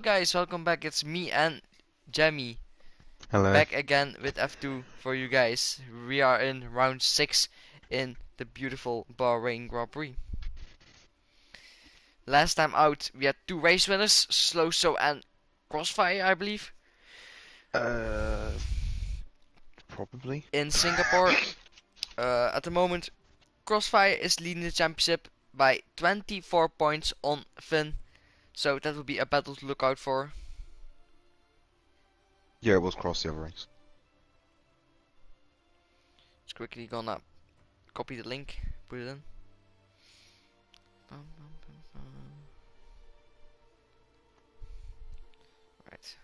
Guys, welcome back. It's me and Jamie Hello. back again with F2 for you guys. We are in round 6 in the beautiful Bahrain Grand Prix. Last time out, we had two race winners, Slow So and Crossfire, I believe, Uh, Probably. in Singapore. At the moment, Crossfire is leading the championship by 24 points on Finn, so that will be a battle to look out for. Yeah, it was cross the other race. Just quickly gonna copy the link, put it in. Right.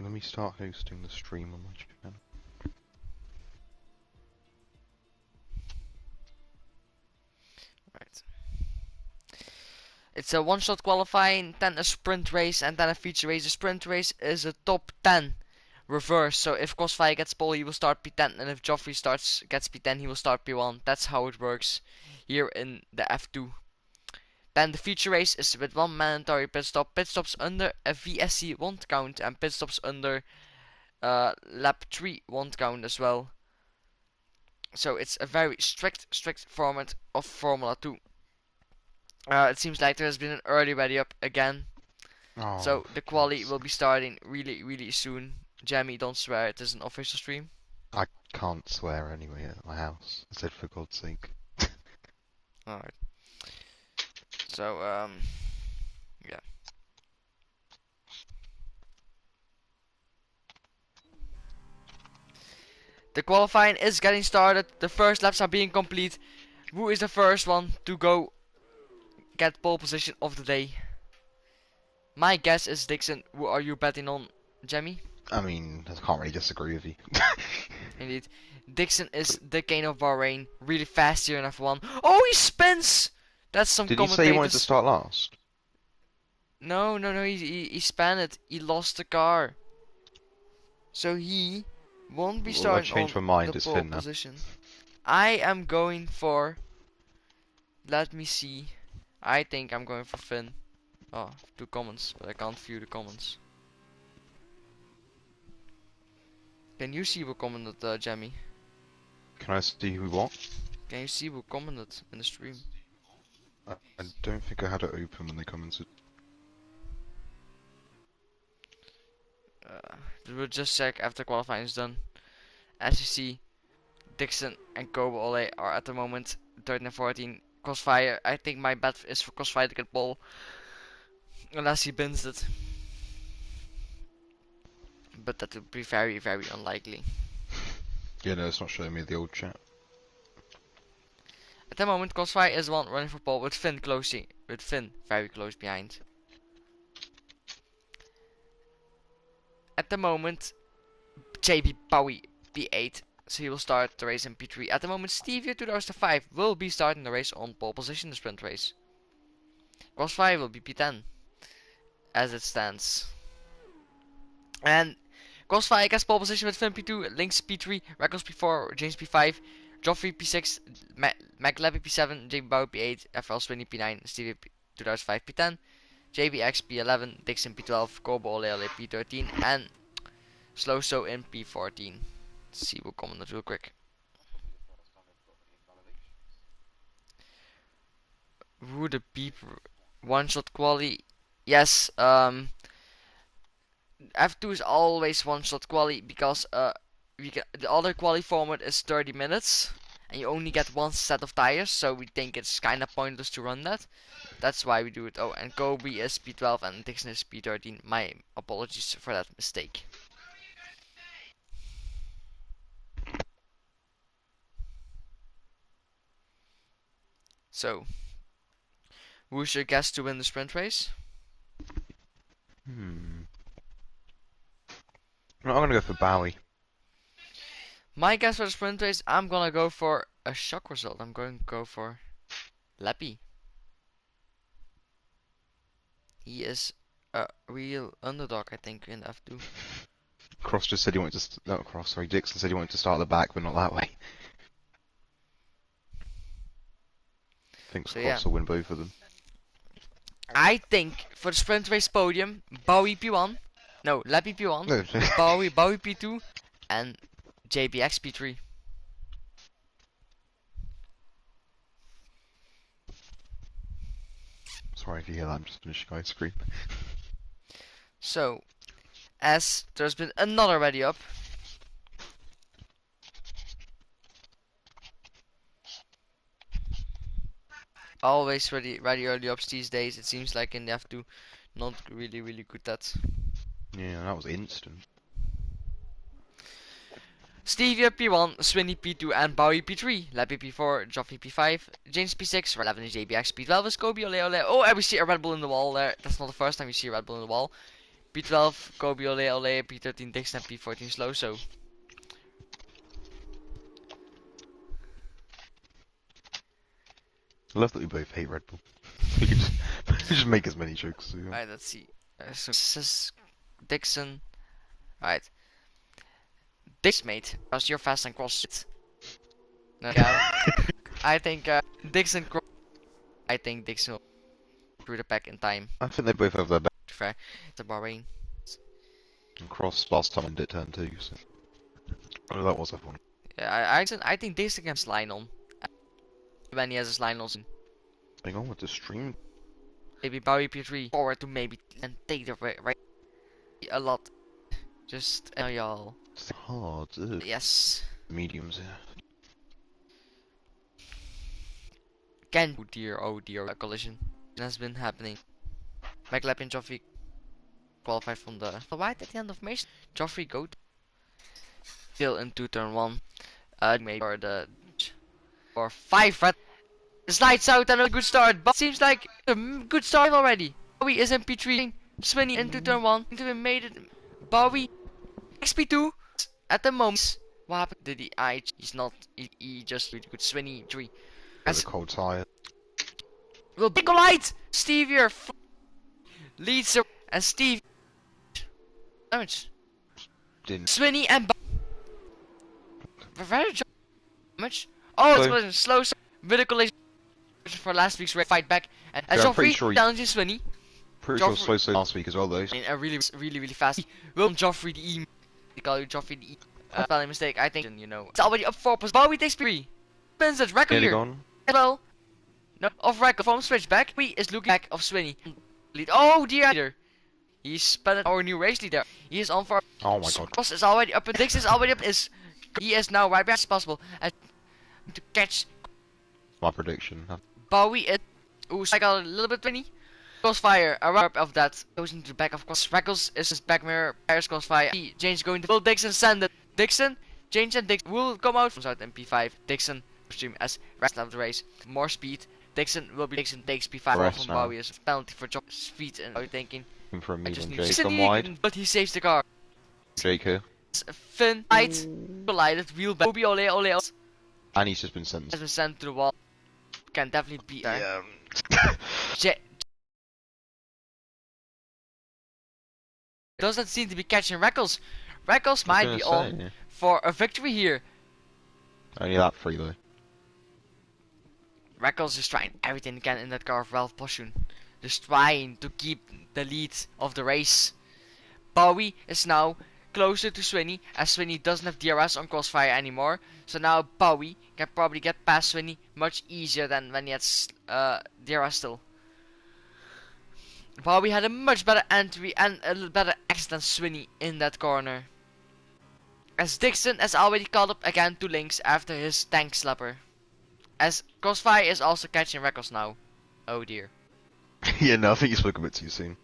Let me start hosting the stream on my channel. Right. It's a one-shot qualifying, then a sprint race, and then a feature race. The sprint race is a top 10 reverse. So if Crossfire gets pole, he will start P10, and if Joffrey gets P10, he will start P1. That's how it works here in the F2. Then the feature race is with one mandatory pit stop. Pit stops under a VSC won't count, and pit stops under lap 3 won't count as well. So it's a very strict format of Formula 2. It seems like there has been an early ready up again. Oh, So the for God's quali will be sake. starting really soon. Jamie, don't swear, it is an official stream. I can't swear anyway at my house. I said for God's sake. Alright. So, yeah. The qualifying is getting started. The first laps are being complete. Who is the first one to go get pole position of the day? My guess is Dixon. Who are you betting on, Jamie? I mean, I can't really disagree with you. Indeed. Dixon is the king of Bahrain. Really fast here in F1. Oh, he spins! That's some Did you say you wanted to commentators. start last? No, he spun it. He lost the car. So he won't be Well, I've starting changed on my the mind. It's pole Finn now. position. I am going for. Let me see. I think I'm going for Finn. Oh, two comments, but I can't view the comments. Can you see who commented, Jamie? Can I see who what? Can you see who commented in the stream? I don't think I had it open when they commented. We'll just check after qualifying is done. As you see, Dixon and Kobe Ole are at the moment 13 and 14. Crossfire, I think my bet is for Crossfire to get pole. Unless he bins it. But that would be very unlikely. Yeah, no, it's not showing me the old chat. At the moment, Crossfire is one running for pole with Finn very close behind. At the moment, JB Bowie P8, so he will start the race in P3. At the moment, Stevie 2005 will be starting the race on pole position, the sprint race. Crossfire will be P10 as it stands. And Crossfire gets pole position with Finn P2, Lynx P3, Records P4, James P5, Joffrey P6, McLevy P7, JB Bauer P8, FL Swinny P9, Stevie 2005 P10, JBX P11, Dixon P12, Corbo Ole P13, and Slow So in P14. Let's see, we'll comment that real quick. Would it be one shot quali? Yes, F2 is always one shot quali because the other quali format is 30 minutes and you only get one set of tires, so we think it's kind of pointless to run that. That's why we do it. Oh, and Kobe is P12 and Dixon is P13. My apologies for that mistake. So, who's your guess to win the sprint race? Hmm. No, I'm gonna go for Bowie. My guess for the sprint race, I'm gonna go for a shock result. I'm going to go for Leppy. He is a real underdog, I think, in F2. Cross just said he wanted to. Not Cross, sorry. Dixon said he wanted to start at the back, but not that way. Thinks So yeah. Cross will win both of them. I think for the sprint race podium, Bowie P1, no, Lappy P1, No, Bowie P2, and JBX P3. sorry if you hear that, I'm just finishing ice cream. So, as there's been another ready up. Always ready early ups these days. It seems like in the F2, not really good at. Yeah, that was instant. Stevia P1, Swinny P2, and Bowie P3. Lappy P4, Joffrey P5, James P6, Frl F2 JBX P12 is Kobe Ole Ole. Oh, and we see a Red Bull in the wall there. That's not the first time we see a Red Bull in the wall. P12, Kobe Ole Ole, P13 Dixon, and P14 Slow. So I love that we both hate Red Bull. We can just make as many jokes. Yeah. alright, let's see. So this is Dixon. Alright. Dix mate, because you're fast and cross it. No, yeah. I think Dixon. I think Dixon will through the pack in time. I think they both have their best. Fair. The Bahrain. And Cross last time did turn 2, so. Oh, that was F1. Yeah, I think Dixon can slide on. When he has a slide on. Hang on with the stream. Maybe Bowie P3 forward to maybe and take the right a lot. Just y'all. It's hard. Ugh. Yes. Mediums, yeah. Can oh dear, a collision has been happening. McLaren Joffrey qualified from the right at the end of May. Joffrey go still into turn 1. Made for the for 5 red. It's lights out and a good start, but seems like a good start already. Bowie is in P3, Swinny into turn 1. Into made it. Bowie XP2 at the moment. What happened? Did he's not. He just really good. Swinny 3. As a cold tire. Will big light. Steve here leads the and Steve damage. Didn't. Swinny and very damage. Oh, it's was slow with a collision for last week's fight back. And Yeah, I'm pretty Joffrey sure challenges Swinny. Pretty sure slow so last week as well, though. I mean, a really fast. Will Joffrey the E? They call you Joffrey the E. Spelling mistake. I think you know. It's already up 4 plus. Bowie takes 3. Spins it. Record here. Gone. Well, no, off record from switchback. He is looking back of Swinny. Lead. Oh dear. He's spelling our new race leader. He is on for. Oh my god. Cross is already up and Dix is already up. He is now right back as possible to catch My prediction. Bowie. Who's like a little bit Swinny. Crossfire, a wrap of that goes into the back of course. Freckles is his back mirror, fires Crossfire. James going to Will Dixon send it. Dixon, James and Dixon will come out from out in P5. Dixon stream as rest of the race. More speed. Dixon will be Dixon takes P5 off from Bowie as a penalty for job speed and are you thinking? In for a medium Jake Jake on wide. But he saves the car. Jake here. Finn light collided wheel back. Kobe ole. And he's just been sent. Has been sent to the wall. Can definitely be there. Yeah. Doesn't seem to be catching Reckles. Reckles might be on for a victory here. Only that 3 though. Reckles is trying everything he can in that car of Ralph Poshun. Just trying to keep the lead of the race. Bowie is now closer to Swinny as Swinny doesn't have DRS on Crossfire anymore. So now Bowie can probably get past Swinny much easier than when he had DRS still. Bowie had a much better entry and a little better exit than Swinny in that corner. As Dixon has already caught up again to Lynx after his tank slapper. As Crossfire is also catching records now. Oh dear. Yeah, no, I think you spoke a bit too soon.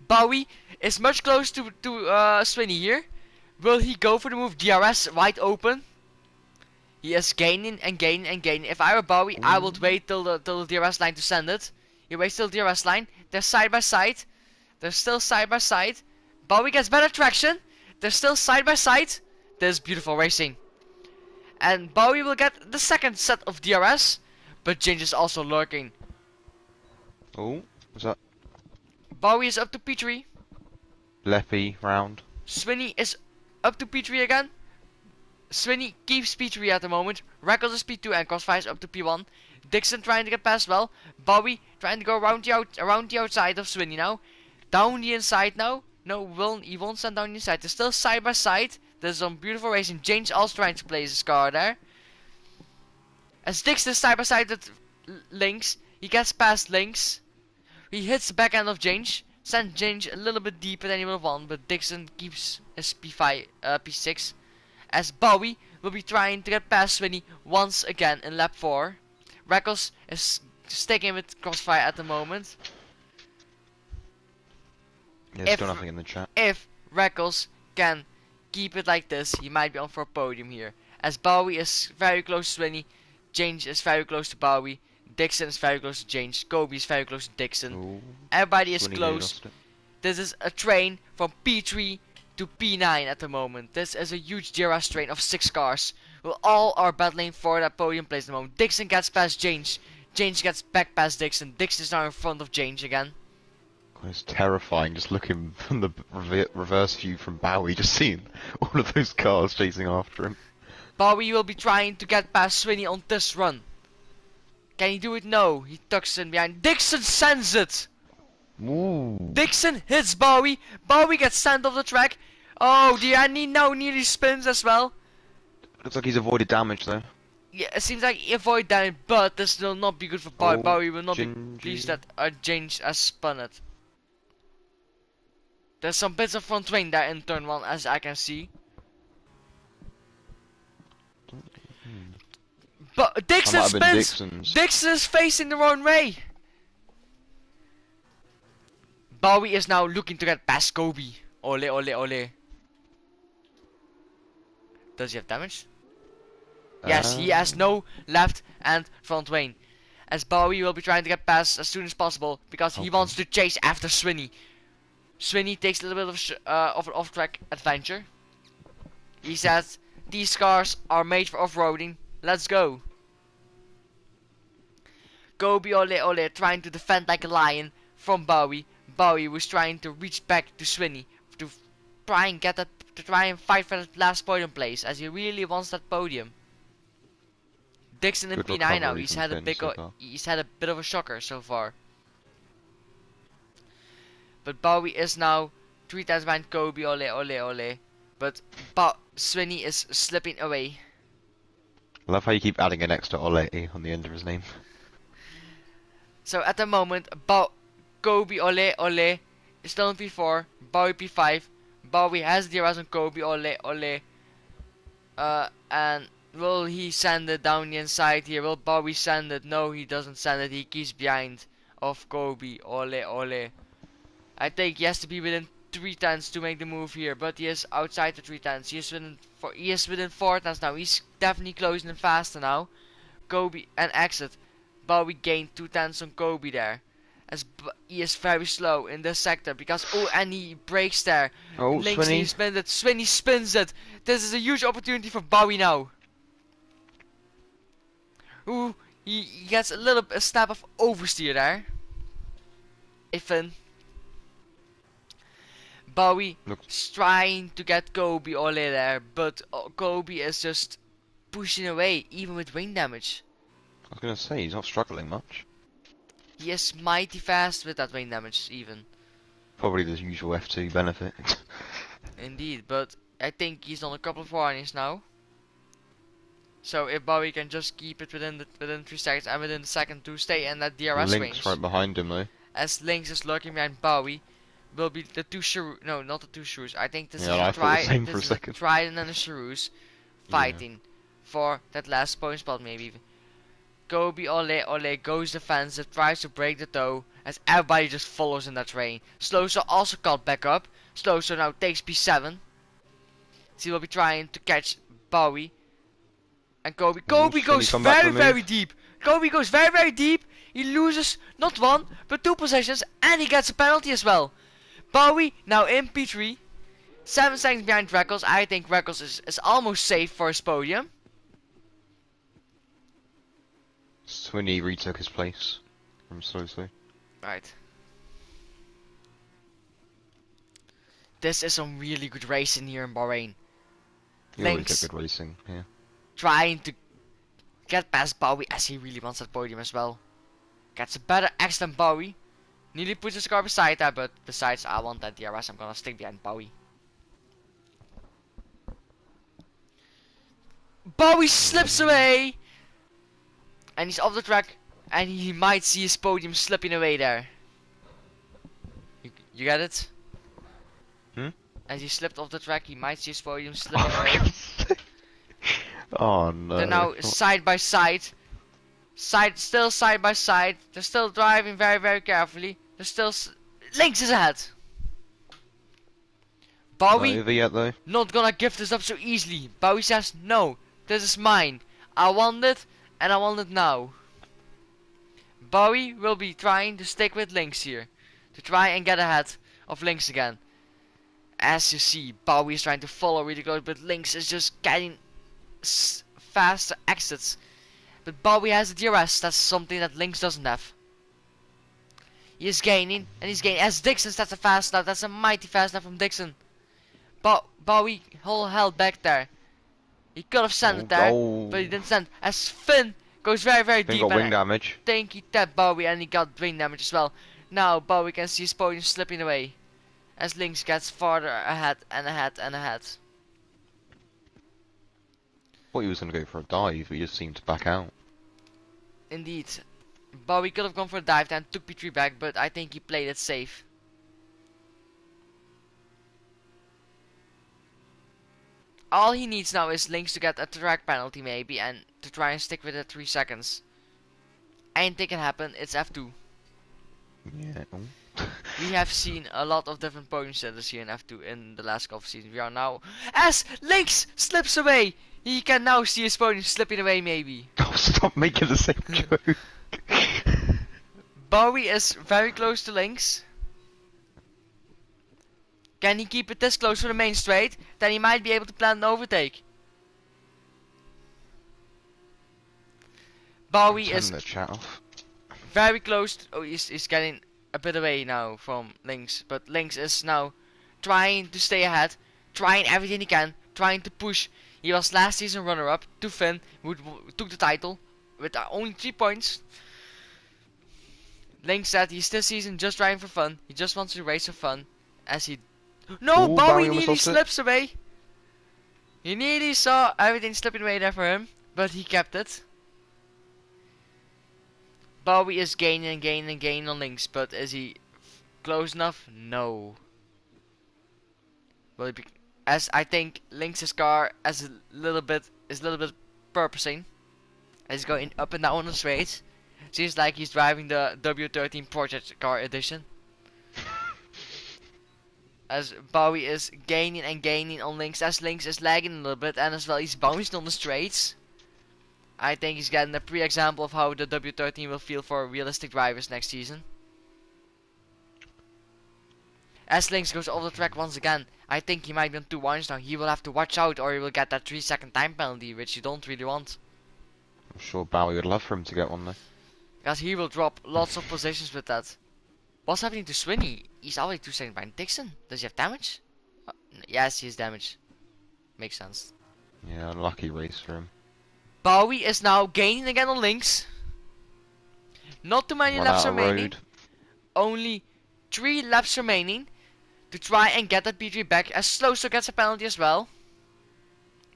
Bowie is much closer to Swinny here. Will he go for the move DRS wide open? He is gaining and gaining and gaining. If I were Bowie, I would wait till the DRS line to send it. He waits till the DRS line. They're side by side. They're still side by side. Bowie gets better traction. They're still side by side. This is beautiful racing. And Bowie will get the second set of DRS. But Ginge is also lurking. Oh, what's that? Bowie is up to P3. Leppy round. Swinny is up to P3 again. Swinney keeps P3 at the moment. Reckles is P2 and Crossfire's up to P1. Dixon trying to get past well. Bowie trying to go around the outside of Swinney now. Down the inside now. No, he won't stand down the inside. They're still side by side. There's some beautiful racing. James also trying to place his car there. As Dixon is side by side with Lynx, he gets past Lynx. He hits the back end of James. Sends James a little bit deeper than he would have won, but Dixon keeps his P6. As Bowie will be trying to get past Swinney once again in lap 4. Reckles is sticking with Crossfire at the moment. Yeah, still nothing in the chat. If Reckles can keep it like this, he might be on for a podium here. As Bowie is very close to Swinney, James is very close to Bowie, Dixon is very close to James, Kobe is very close to Dixon. Ooh, Everybody is Swinney close. This is a train from P3 to P9 at the moment. This is a huge DRS train of 6 cars. We all are battling for that podium place at the moment. Dixon gets past James. James gets back past Dixon. Dixon is now in front of James again. It's terrifying just looking from the reverse view from Bowie, just seeing all of those cars chasing after him. Bowie will be trying to get past Swinney on this run. Can he do it? No. He tucks in behind. Dixon sends it! Ooh. Dixon hits Bowie. Bowie gets sent off the track. Oh, the Annie now nearly spins as well. Looks like he's avoided damage though. Yeah, it seems like he avoided that, but this will not be good for Bowie. Oh, Bowie will not be Gingy. pleased that James has spun it. There's some bits of front wing there in turn 1 as I can see. But Dixon spins! Dixon is facing the wrong way! Bowie is now looking to get past Kobe. Ole, ole, ole. Does he have damage? Yes, he has no left and front wing. As Bowie will be trying to get past as soon as possible because he wants to chase after Swinney. Swinney takes a little bit of an off-track adventure. He says, these cars are made for off-roading. Let's go. Kobe ole ole trying to defend like a lion from Bowie. Bowie was trying to reach back to Swinney to try and fight for that last podium place as he really wants that podium. Dixon in P9 now. He's had a bit of a shocker so far. But Bowie is now 3 times behind Kobe ole ole ole. But Swinney is slipping away. I love how you keep adding an extra ole on the end of his name. So at the moment, Kobe ole ole is still in P4, Bowie P5. Bowie has the DRS on Kobe ole ole. And will he send it down the inside here? Will Bowie send it? No, he doesn't send it. He keeps behind of Kobe ole ole. I think he has to be within 3 tenths to make the move here, but he is outside the 3 tenths. He is within 4 tenths now. He's definitely closing in faster now. Kobe and exit. Bowie gained 2 tenths on Kobe there. As he is very slow in this sector because and he breaks there. Oh, Swinney spins it. Swinney spins it. This is a huge opportunity for Bowie now. Ooh, he gets a snap of oversteer there. Even Bowie is trying to get Kobe ole there, but Kobe is just pushing away, even with wing damage. I was gonna say, he's not struggling much. He is mighty fast with that wing damage, even. Probably the usual F2 benefit. Indeed, but I think he's on a couple of warnings now. So if Bowie can just keep it within 3 seconds and within the second to stay in that DRS range. Lynx right behind him though. As Lynx is lurking behind Bowie, will be the 2 Shrews. No, not the 2 Shrews. I think this is a Trident and a Shrews fighting for that last point spot maybe. Kobe ole ole goes defensive, tries to break the toe as everybody just follows in that train. Slowso also caught back up. Slowso now takes P7. So he will be trying to catch Bowie. And Kobe goes very deep. Kobe goes very deep. He loses not 1 but 2 positions and he gets a penalty as well. Bowie now in P3. 7 seconds behind Reckles. I think Reckles is almost safe for his podium. Swinney retook his place from Slowso. Right. This is some really good racing here in Bahrain. You always get Lynx good racing, yeah. trying to get past Bowie as he really wants that podium as well. Gets a better X than Bowie. Nearly puts his car beside that, but besides, I want that DRS. I'm gonna stick behind Bowie. Bowie slips away! And he's off the track. And he might see his podium slipping away there. You get it? Hmm? As he slipped off the track, he might see his podium slipping Oh, away. for God's sake. Oh no. They're now side by side. Still side by side. They're still driving very, very carefully. They're still... Lynx is ahead! Not Bowie, over yet though. not gonna give this up so easily. Bowie says, no, this is mine. I want it, and I want it now. Bowie will be trying to stick with Lynx here. To try and get ahead of Lynx again. As you see, Bowie is trying to follow really close, but Lynx is just getting faster exits. But Bowie has a DRS, that's something that Lynx doesn't have. He is gaining, and he's gaining. As Dixon starts a fast lap, that's a mighty fast lap from Dixon. Bowie held back there. He could have sent it there, but he didn't send. As Finn goes very, very Finn deep. got wing damage. I think he tapped Bowie and he got wing damage as well. Now Bowie can see his podium slipping away. As Lynx gets farther ahead and ahead and ahead. Thought he was going to go for a dive, but he just seemed to back out. Indeed. Bowie could have gone for a dive and took P3 back, but I think he played it safe. All he needs now is Lynx to get a track penalty maybe and to try and stick with it 3 seconds. Anything can happen, it's F2. Yeah. We have seen a lot of different podium setters here in F2 in the last couple of seasons. We are now... As Lynx slips away! He can now see his podium slipping away maybe. Oh, stop making the same joke. Bowie is very close to Lynx. Can he keep it this close for the main straight? Then he might be able to plan an overtake. Bowie is the chat off. very close. Oh, he's getting a bit away now from Lynx. But Lynx is now trying to stay ahead. Trying everything he can. Trying to push. He was last season runner-up to Finn, who took the title with only 3 points. Lynx said he's this season just driving for fun. He just wants to race for fun. As he... No, Ooh, Bowie almost nearly lost it. slips away. He nearly saw everything slipping away there for him, but he kept it. Bowie is gaining and gaining and gaining on Lynx, but is he close enough? No. Will he be... As I think Lynx's car is a little bit purposing. He's going up and down on the straight. Seems like he's driving the W13 Project Car Edition. As Bowie is gaining and gaining on Lynx, as Lynx is lagging a little bit, and as well he's bouncing on the straights. I think he's getting a pre-example of how the W13 will feel for realistic drivers next season. As Lynx goes off the track once again, I think he might be on 2 1s now. He will have to watch out or he will get that 3-second time penalty, which you don't really want. I'm sure Bowie would love for him to get one though. Because he will drop lots of positions with that. What's happening to Swinney? He's already 2 seconds behind Dixon. Does he have damage? Yes, he has damage. Makes sense. Yeah, unlucky race for him. Bowie is now gaining again on Lynx. Not too many Run laps out of remaining. road. Only 3 laps remaining to try and get that P3 back. As Slowster gets a penalty as well.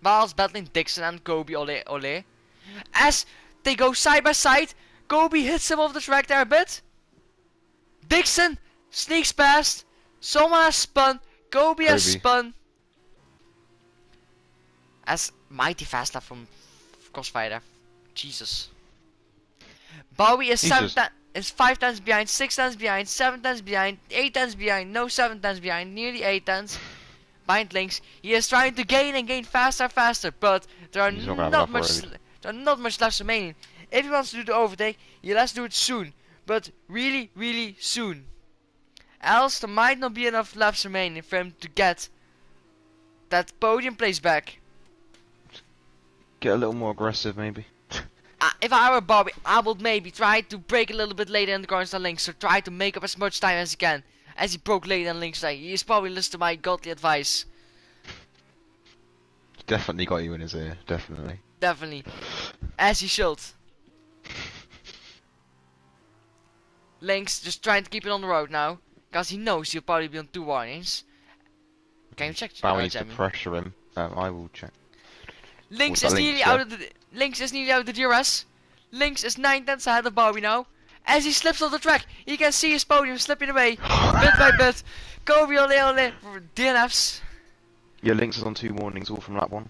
Whilst battling Dixon and Kobe Ole. As they go side by side, Kobe hits him off the track there a bit. Dixon sneaks past. Someone has spun. Kobe has spun. As mighty fast lap from Crossfire. Jesus. Bowie is 5 times behind, 6 times behind, 7 times behind, 8 times behind, no 7 times behind, nearly 8 times behind Lynx. He is trying to gain and gain faster, but there are not much laps remaining. If he wants to do the overtake, he has to do it soon, but really soon. Else there might not be enough laps remaining for him to get that podium place back. Get a little more aggressive maybe. If I were Bowie, I would maybe try to break a little bit later in the corners than Lynx, so try to make up as much time as he can. As he broke later than Lynx, he is probably listening to my godly advice. definitely got you in his ear. Definitely. Definitely. As he should. Lynx just trying to keep it on the road now. Because he knows he'll probably be on 2 warnings. Can you check, Bowie needs to Jamie? pressure him. I will check. Lynx What's is that, nearly Lynx? out Yeah. of the Lynx is nearly out of the DRS. Lynx is 9 tenths ahead of Bowie now. As he slips off the track, you can see his podium slipping away, bit by bit. Kobe ole DNFs. Yeah, Lynx is on 2 warnings, all from lap 1.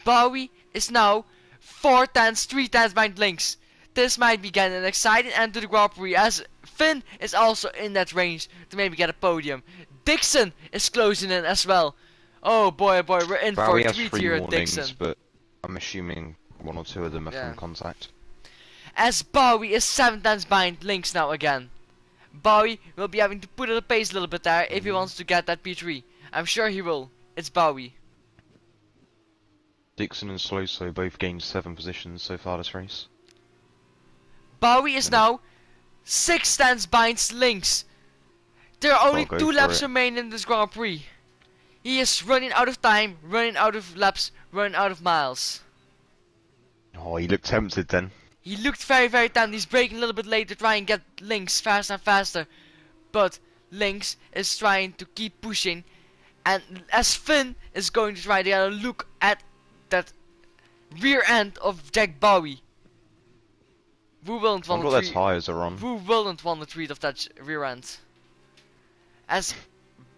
Bowie is now 4 tenths, 3 tenths behind Lynx. This might be getting an exciting end to the Grand Prix, as Finn is also in that range to maybe get a podium. Dixon is closing in as well. Oh boy, we're in Bowie for a has treat 3 here at warnings, Dixon. but I'm assuming 1 or 2 of them are Yeah. from contact. As Bowie is 7 tenths behind Lynx now again. Bowie will be having to put up the pace a little bit there if he wants to get that P3. I'm sure he will. It's Bowie. Dixon and Sloso both gained 7 positions so far this race. Bowie is now 6 tenths behind Lynx. There are only Go 2 for laps it. remaining in this Grand Prix. He is running out of time, running out of laps, running out of miles. Oh, he looked tempted then. He looked very tempted. He's braking a little bit late to try and get Lynx faster and faster. But Lynx is trying to keep pushing. And as Finn is going to try to get a look at that rear end of Jack Bowie. Who wouldn't I want wonder what to their tyres are on. Who wouldn't want a treat of that rear end? As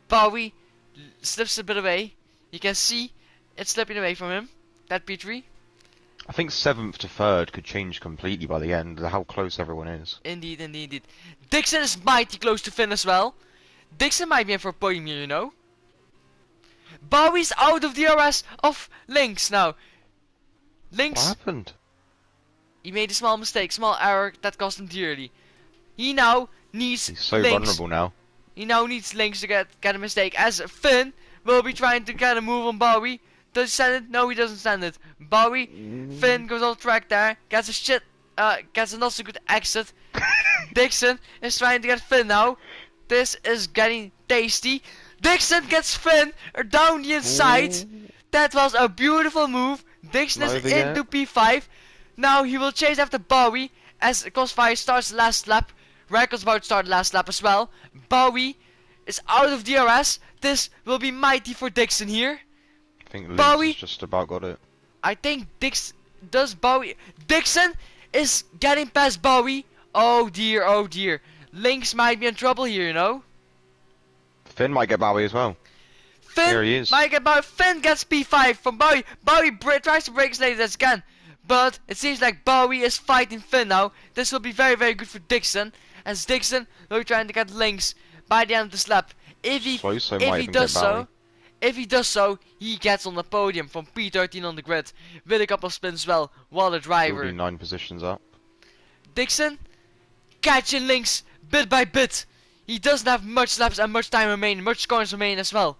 Bowie slips a bit away, you can see it slipping away from him. That P3. I think 7th to 3rd could change completely by the end, how close everyone is. Indeed. Dixon is mighty close to Finn as well. Dixon might be in for a podium here, you know. Bowie's out of DRS of Lynx now. Lynx, What happened? he made a small mistake, small error that cost him dearly. He now needs He's so Lynx. vulnerable now. He now needs Lynx to get a mistake, as Finn will be trying to get a move on Bowie. Does he send it? No, he doesn't send it. Bowie, Finn goes off track there, gets a not so good exit. Dixon is trying to get Finn now. This is getting tasty. Dixon gets Finn down the inside. That was a beautiful move. Dixon is Not over yet. into P5. Now he will chase after Bowie as Crossfire starts the last lap. Rackle's about to start the last lap as well. Bowie is out of DRS. This will be mighty for Dixon here. I think Lynx Bowie. has just about got it. I think Dixon is getting past Bowie. Oh dear. Lynx might be in trouble here, you know. Finn might get Bowie as well. Here he is. Finn gets P5 from Bowie. Bowie tries to break his leg as again. But it seems like Bowie is fighting Finn now. This will be very good for Dixon. As Dixon will be trying to get Lynx by the end of this lap. If he does so, he gets on the podium from P13 on the grid. With a couple of spins as well. What a He'll driver. be 9 positions up. Dixon catching Lynx bit by bit. He doesn't have much laps and much time remaining, much corners remaining as well.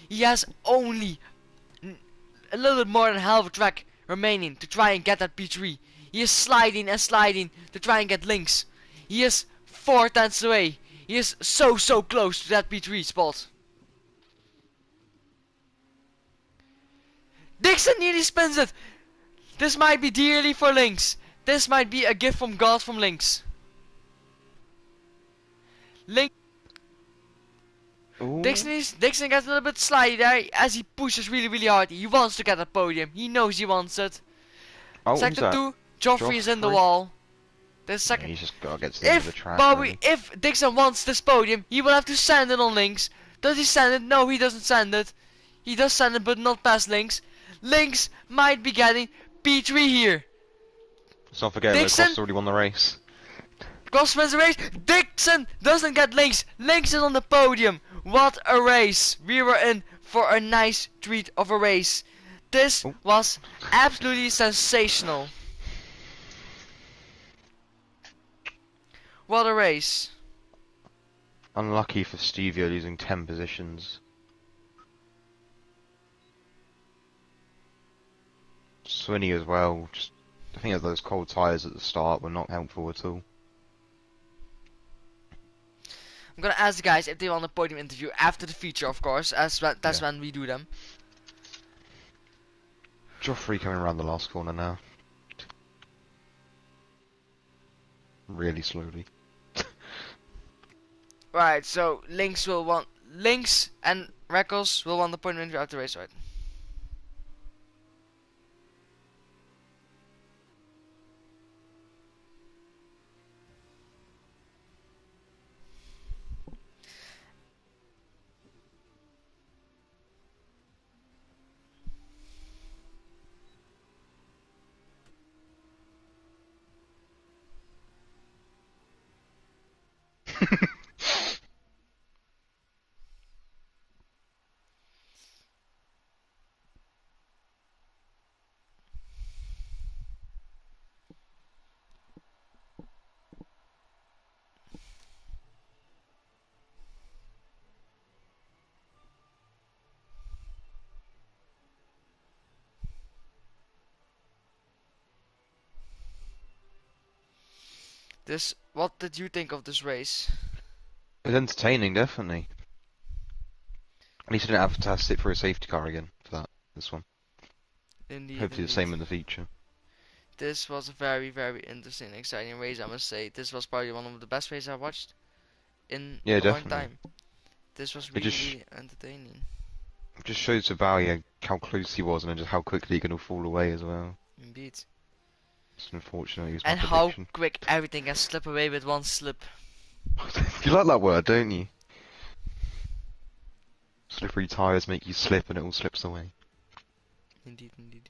He has only a little bit more than half a track remaining to try and get that P3. He is sliding to try and get Lynx. He is 4 tenths away. He is so close to that P3 spot. Dixon nearly spins it. This might be dearly for Lynx. This might be a gift from God from Lynx. Dixon gets a little bit slidey there as he pushes really hard. He wants to get a podium. He knows he wants it. Oh, Sector 2, Joffrey is in the wall. The second. He's just gotta get to the end of the track. Really. If Dixon wants this podium, he will have to send it on Lynx. Does he send it? No, he doesn't send it. He does send it, but not past Lynx. Lynx might be getting P3 here. Let's not forget that Cross already won the race. Cross wins the race. Dixon doesn't get Lynx. Lynx is on the podium. What a race. We were in for a nice treat of a race. This was absolutely sensational. What a race. Unlucky for Stevia losing 10 positions. Swinney as well. Just, I think those cold tyres at the start were not helpful at all. I'm gonna ask the guys if they want a podium interview after the feature, of course, as that's when we do them. Joffrey coming around the last corner now. Really slowly. Right, so Lynx and Reckles will want the point win throughout the race, right? What did you think of this race? It's entertaining, definitely. At least I didn't have to sit for a safety car again for that. This one. Indeed, Hopefully the indeed. same in the future. This was a very, very interesting, exciting race, I must say. This was probably one of the best races I watched in Yeah, a long definitely. time. This was It really, really entertaining. just shows to Bowie how close he was and just how quickly he can all fall away as well. Indeed. Just unfortunately, was my And how prediction. quick everything can slip away with one slip. You like that word, don't you? Slippery tires make you slip and it all slips away. Indeed, indeed.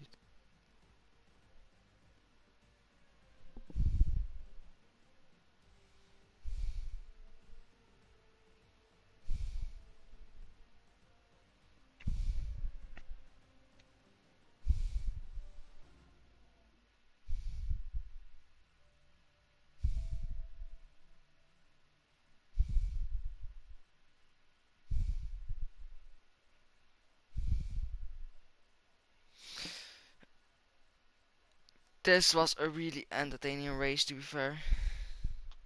This was a really entertaining race, to be fair.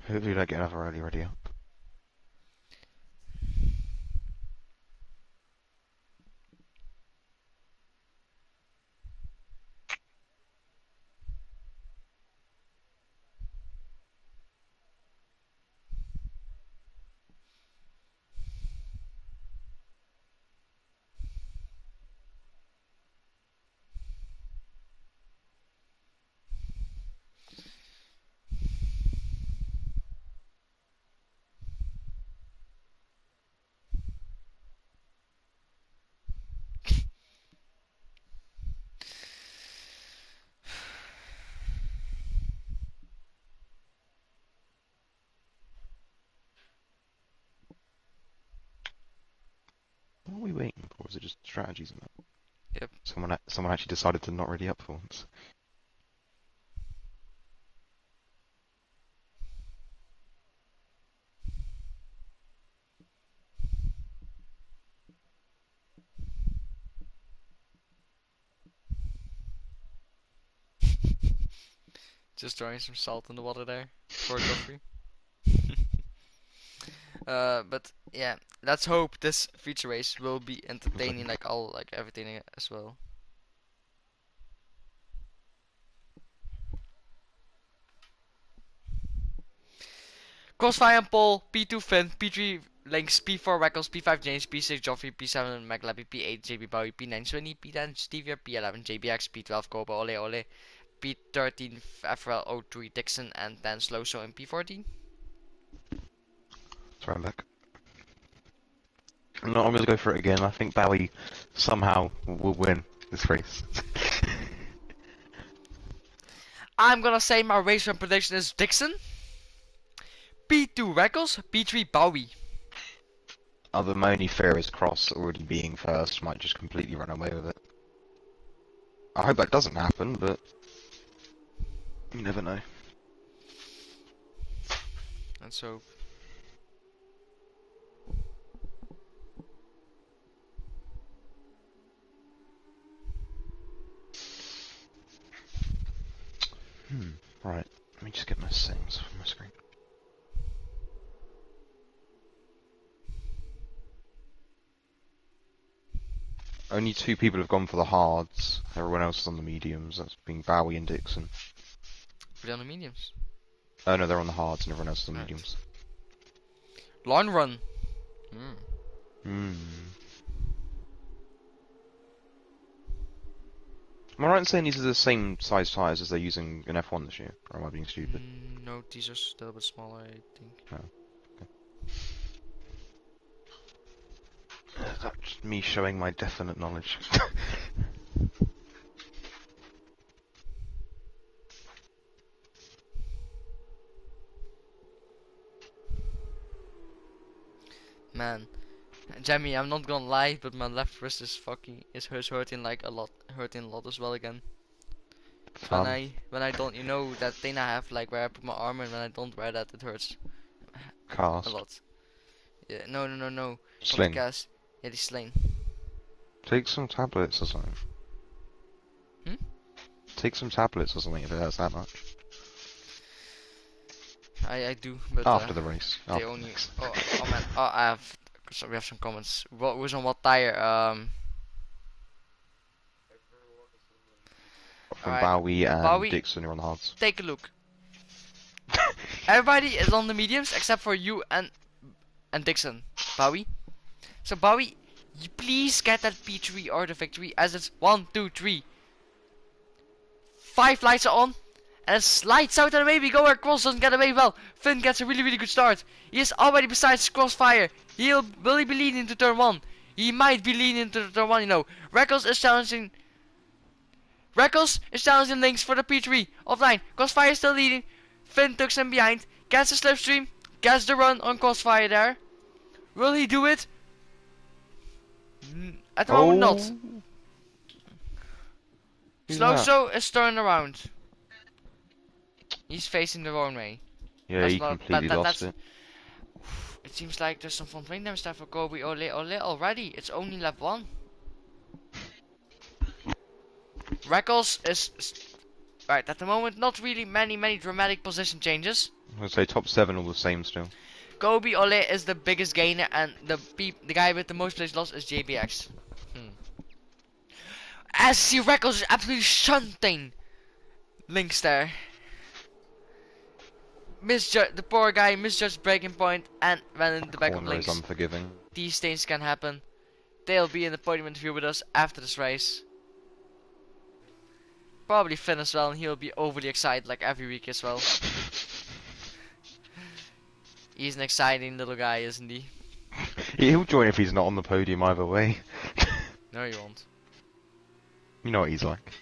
Hopefully, we don't get another early ready up. What are we waiting for? Is it just strategies and that? Yep. Someone actually decided to not ready up for once. Just throwing some salt in the water there for Joffrey. But yeah, let's hope this future race will be One entertaining second. like everything as well. Crossfire and Paul, P2 Finn, P3 Lynx, P4 Reckles, P5 James, P6 Joffrey, P7 McLappy, P8 JB Bowie, P9 Swinny, P10 Stevia, P11 JBX, P12 Koba Ole Ole, P13 Frl O3 Dixon, and then Slowso in P14. Sorry, I'm back. No, I'm gonna go for it again. I think Bowie somehow will win this race. I'm gonna say my race run prediction is Dixon, P2 Reckles, P3 Bowie. Other my only fear is Cross already being first might just completely run away with it. I hope that doesn't happen, but you never know. Let's hope. Right, let me just get my settings from my screen. Only 2 people have gone for the hards. Everyone else is on the mediums. That's being Bowie and Dixon. We're on the mediums. Oh no, they're on the hards and everyone else is on the Right. mediums. Long run. Hmm. Am I right in saying these are the same size tyres as they're using in F1 this year? Or am I being stupid? No, these are still a bit smaller, I think. Oh, okay. That's me showing my definite knowledge. Man, Jamie, I'm not gonna lie, but my left wrist is hurting like a lot, hurting a lot as well again. Fun. When I don't, you know that thing I have like where I put my arm and when I don't wear that, it hurts a Cast. lot. Yeah, no. Sling. Podcast. Yeah, the sling. Take some tablets or something. Hmm? Take some tablets or something if it hurts that much. I do, but After the race. they After the only. race. Oh man. Oh, I have. So we have some comments. What was on what tire? From Alright. Bowie and Bowie, Dixon are on the hards. take a look. Everybody is on the mediums except for you and Dixon. Bowie. So Bowie, you please get that P3 or the victory as it's 1, 2, 3. 5 lights are on. And it's lights out and away we go where Cross doesn't get away well. Finn gets a really good start. He is already besides Crossfire. Will he be leading into turn 1? He might be leading into turn 1, you know. Reckles is challenging Lynx for the P3 offline. Crossfire is still leading. Finn tucks him behind. Gets the slipstream. Gets the run on Crossfire there. Will he do it? At the moment not. Sloso is turned around. He's facing the wrong way. Yeah, That's he not, completely lost it. It seems like there's some front wing damage there for Kobe Ole already. It's only lap 1. Reckles is right at the moment. Not really many dramatic position changes. I would say top 7 all the same still. Kobe Ole is the biggest gainer, and the guy with the most place lost is JBX. As see, Reckles is absolutely shunting Lynx there. The poor guy misjudged breaking point and ran in the back of Corner is Lynx. unforgiving. These things can happen. They'll be in the podium interview with us after this race. Probably Finn as well, and he'll be overly excited like every week as well. He's an exciting little guy, isn't he? He'll join if he's not on the podium either way. No, he won't. You know what he's like.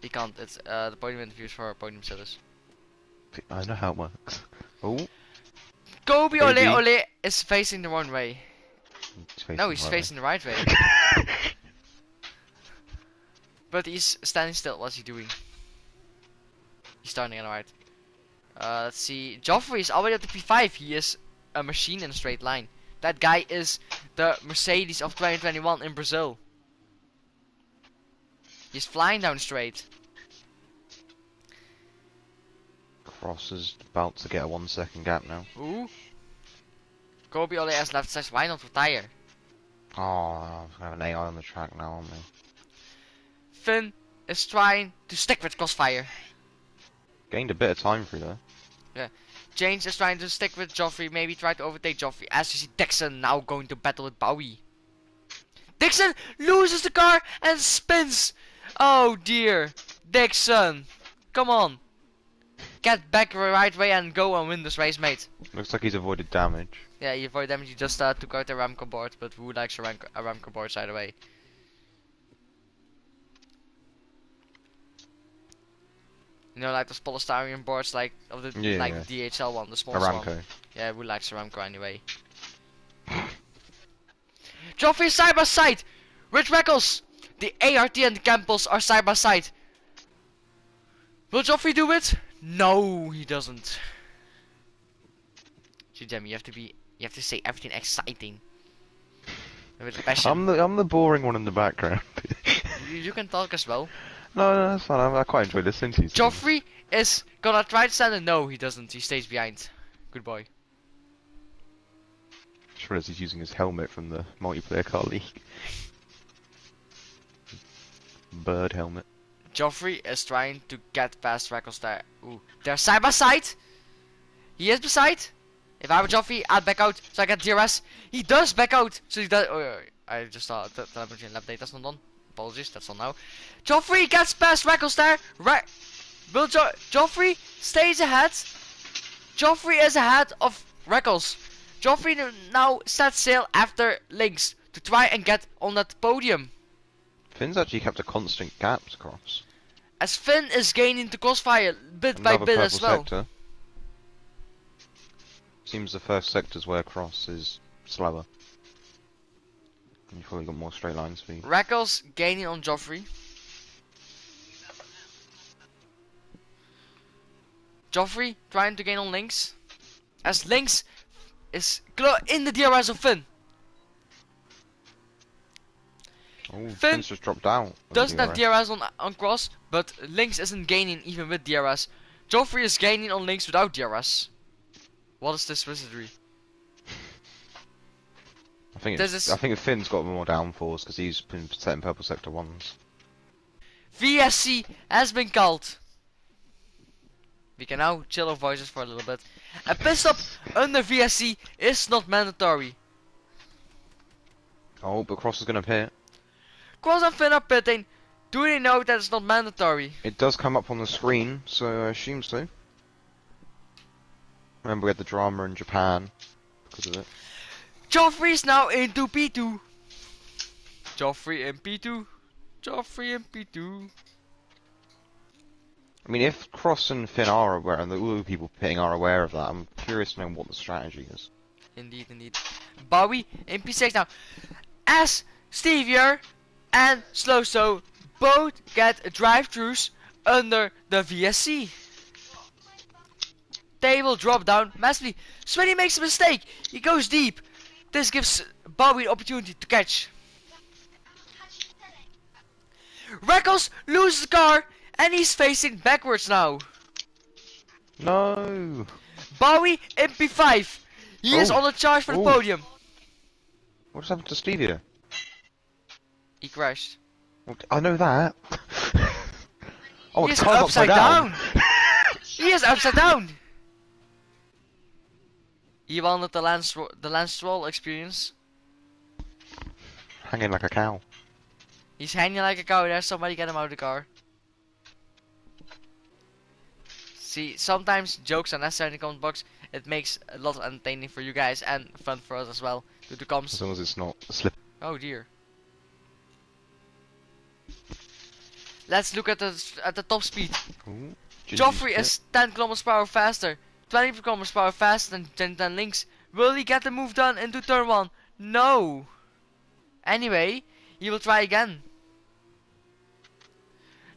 He can't. It's the podium interviews for podium sitters. I know how it works. Oh. Kobe Ole is facing the wrong way. He's facing the right way. But he's standing still. What's he doing? He's starting on the right. Let's see. Joffrey is already at the P5. He is a machine in a straight line. That guy is the Mercedes of 2021 in Brazil. He's flying down straight. Cross is about to get a 1 second gap now. Ooh. Kobe Ole has left side. Why not retire? Oh, we have an AI on the track now, aren't we? Finn is trying to stick with Crossfire. Gained a bit of time through there. Yeah. James is trying to stick with Joffrey. Maybe try to overtake Joffrey. As you see Dixon now going to battle with Bowie. Dixon loses the car and spins. Oh dear. Dixon. Come on. Get back the right way and go and win this race, mate. Looks like he's avoided damage. Yeah, you avoid damage. You just took out the Ramco board, but who likes a Ramco board side away? You know, like those polystyrene boards, like of the the DHL one, the small one. Aramco. Yeah, who likes a Ramco anyway? Joffrey side by side with Reckles. The ART and the Campbells are side by side. Will Joffrey do it? No, he doesn't. Jimmy, you have to say everything exciting. With passion. I'm the boring one in the background. You can talk as well. No, that's fine. I quite enjoy listening to you. Joffrey is gonna try to stand and no, he doesn't. He stays behind. Good boy. Sure as he's using his helmet from the multiplayer car league. Bird helmet. Joffrey is trying to get past Reckles there. Ooh, they're side by side. He is beside. If I were Joffrey, I'd back out so I get DRS. He does back out, so he does. Oh, I just saw the telemetry and lap data. That's not done. Apologies, that's on now. Joffrey gets past Reckles there. Will Joffrey stays ahead? Joffrey is ahead of Reckles. Joffrey now sets sail after Lynx to try and get on that podium. Finn's actually kept a constant gap to cross. As Finn is gaining the crossfire bit by bit as well. Sector. Seems the first sector's where cross is slower. You've probably got more straight line speed. Reckles gaining on Joffrey. Joffrey trying to gain on Lynx. As Lynx is in the DRS of Finn. Oh, Finn's just dropped out. Doesn't have DRS on cross, but Lynx isn't gaining even with DRS. Joffrey is gaining on Lynx without DRS. What is this wizardry? I think Finn's got more downforce because he's been setting purple sector ones. VSC has been called. We can now chill our voices for a little bit. A pit stop under VSC is not mandatory. Oh, but Cross is gonna pit. Cross and Finn are pitting. Do they know that it's not mandatory? It does come up on the screen, so I assume so. Remember we had the drama in Japan because of it. Joffrey is now into P2. Joffrey in P2. Joffrey in P2. I mean, if Cross and Finn are aware, and the Ulu people pitting are aware of that, I'm curious to know what the strategy is. Indeed, indeed. Bowie in P6 now. As Stevier and Slowso both get drive-thrus under the VSC. They will drop down massively. Smitty makes a mistake. He goes deep. This gives Bowie the opportunity to catch. Reckles loses the car and he's facing backwards now. No. Bowie in P5. He is on a charge for the podium. What just happened to Stevia? He crashed. I know that. Oh, he it's is upside down. He is upside down. He wanted the Lance Stroll experience. Hanging like a cow. He's hanging like a cow there. Somebody get him out of the car. See, sometimes jokes are necessary in the comment box. It makes a lot of entertaining for you guys and fun for us as well. Do the comms. As long as it's not a slip. Oh dear. Let's look at the top speed. Ooh, Joffrey is 10 km per hour faster. 20 km per hour faster than Lynx. Will he get the move done into turn 1? No. Anyway, he will try again.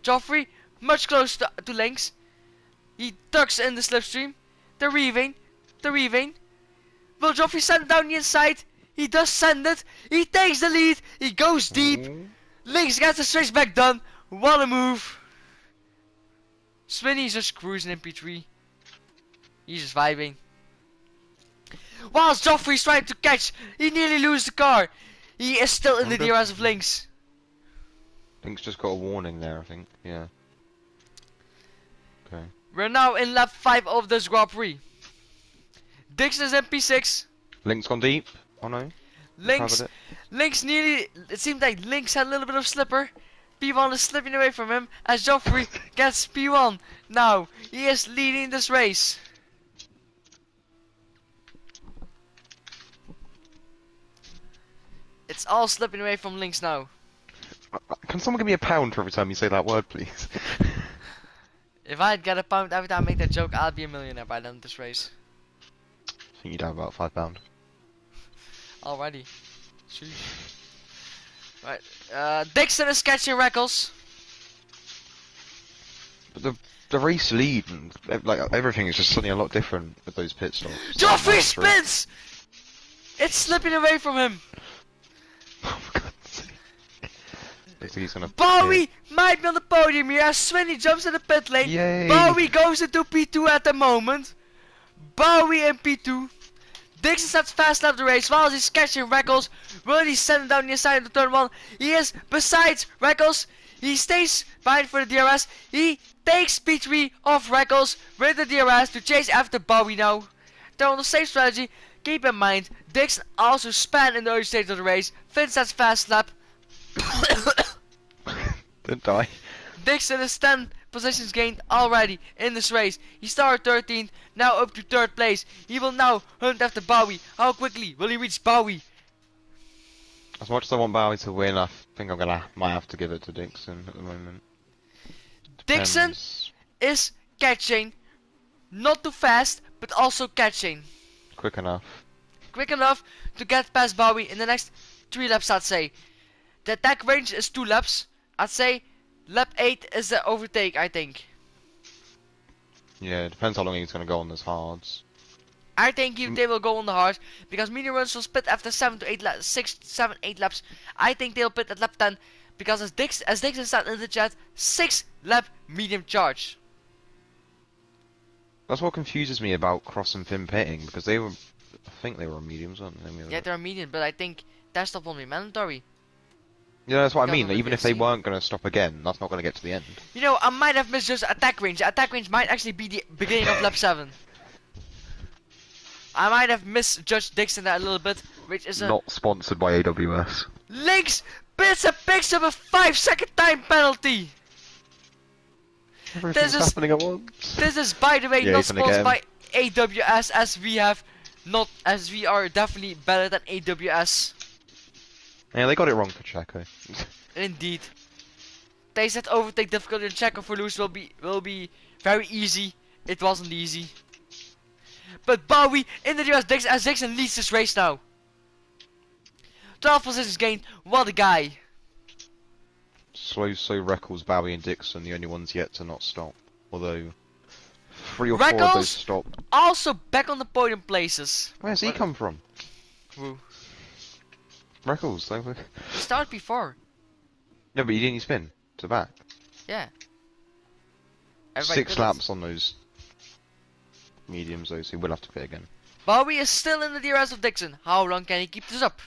Joffrey, much closer to Lynx. He tucks in the slipstream. The reaving. Will Joffrey send it down the inside? He does send it. He takes the lead. He goes deep. Lynx gets the switch back done. What a move. Swinny's just cruising in P3. He's just vibing. Whilst Joffrey's trying to catch, he nearly loses the car. He is still in the DRS of Lynx. Lynx just got a warning there, I think. Yeah. Okay. We're now in lap 5 of this Grand Prix. Dixon is in P6. Lynx gone deep. Oh no. Lynx nearly. It seemed like Lynx had a little bit of slipper. P1 is slipping away from him as Joffrey gets P1. Now he is leading this race. It's all slipping away from Lynx now. Can someone give me a pound for every time you say that word, please? If I'd get a pound every time I make that joke, I'd be a millionaire by the end of this race. I think you'd have about £5. Alrighty. Sheesh. Right. Dixon is catching Reckles. But the race lead and like everything is just suddenly a lot different with those pit stops. Joffrey spins! It's slipping away from him. Oh for God's sake. Looks like he's gonna Bowie might be on the podium here as Swinny jumps in the pit lane. Yay. Bowie goes into P2 at the moment. Bowie in P2. Dixon sets fast lap the race while he's catching Reckles. Will he send him down the inside of turn 1? He is besides Reckles. He stays behind for the DRS. He takes P3 off Reckles with the DRS to chase after Bowie now. They're on the same strategy. Keep in mind, Dixon also spun in the early stage of the race. Vince has fast lap. Don't die. Dixon is 10 positions gained already in this race. He started 13th, now up to 3rd place. He will now hunt after Bowie. How quickly will he reach Bowie? As much as I want Bowie to win, I think might have to give it to Dixon at the moment. Dixon Depends. is catching, not too fast, but also catching. Quick enough. Quick enough to get past Bowie in the next 3 laps, I'd say. The attack range is 2 laps. I'd say lap 8 is the overtake, I think. Yeah, it depends how long he's going to go on this hards. I think they will go on the hard because medium runs will split after 7 to 8 laps, 6, 7, 8 laps. I think they'll pit at lap 10 because as Dixon said in the chat, 6 lap medium charge. That's what confuses me about Cross and Finn pitting, because I think they were mediums, weren't they? Yeah, they're medium, but I think that stop will be mandatory. Yeah, that's what I Because mean. of the Even if they VSC. weren't going to stop again, that's not going to get to the end. You know, I might have misjudged attack range. The attack range might actually be the beginning of lap 7. I might have misjudged Dixon that a little bit, which is a... Not sponsored by AWS. Lynx picks up a 5-second time penalty! Everything's happening at once. This is, by the way, Yeah, not he's gonna sponsored by get AWS, as we are definitely better than AWS. Yeah, they got it wrong for Checo. Indeed. They said overtake difficulty in Checo for loose will be very easy. It wasn't easy. But Bowie in the US as Dixon leads this race now. 12 positions gained. What a guy. So Reckles, Bowie and Dixon, the only ones yet to not stop. Although 3 or 4 of Reckles those stopped. also back on the podium places. Where's he come from? Woo. Reckles, they were... He started before. No, but he didn't spin to back. Yeah. Everybody 6 did it. laps on those mediums though, so he will have to pit again. Bowie is still in the DRS of Dixon. How long can he keep this up?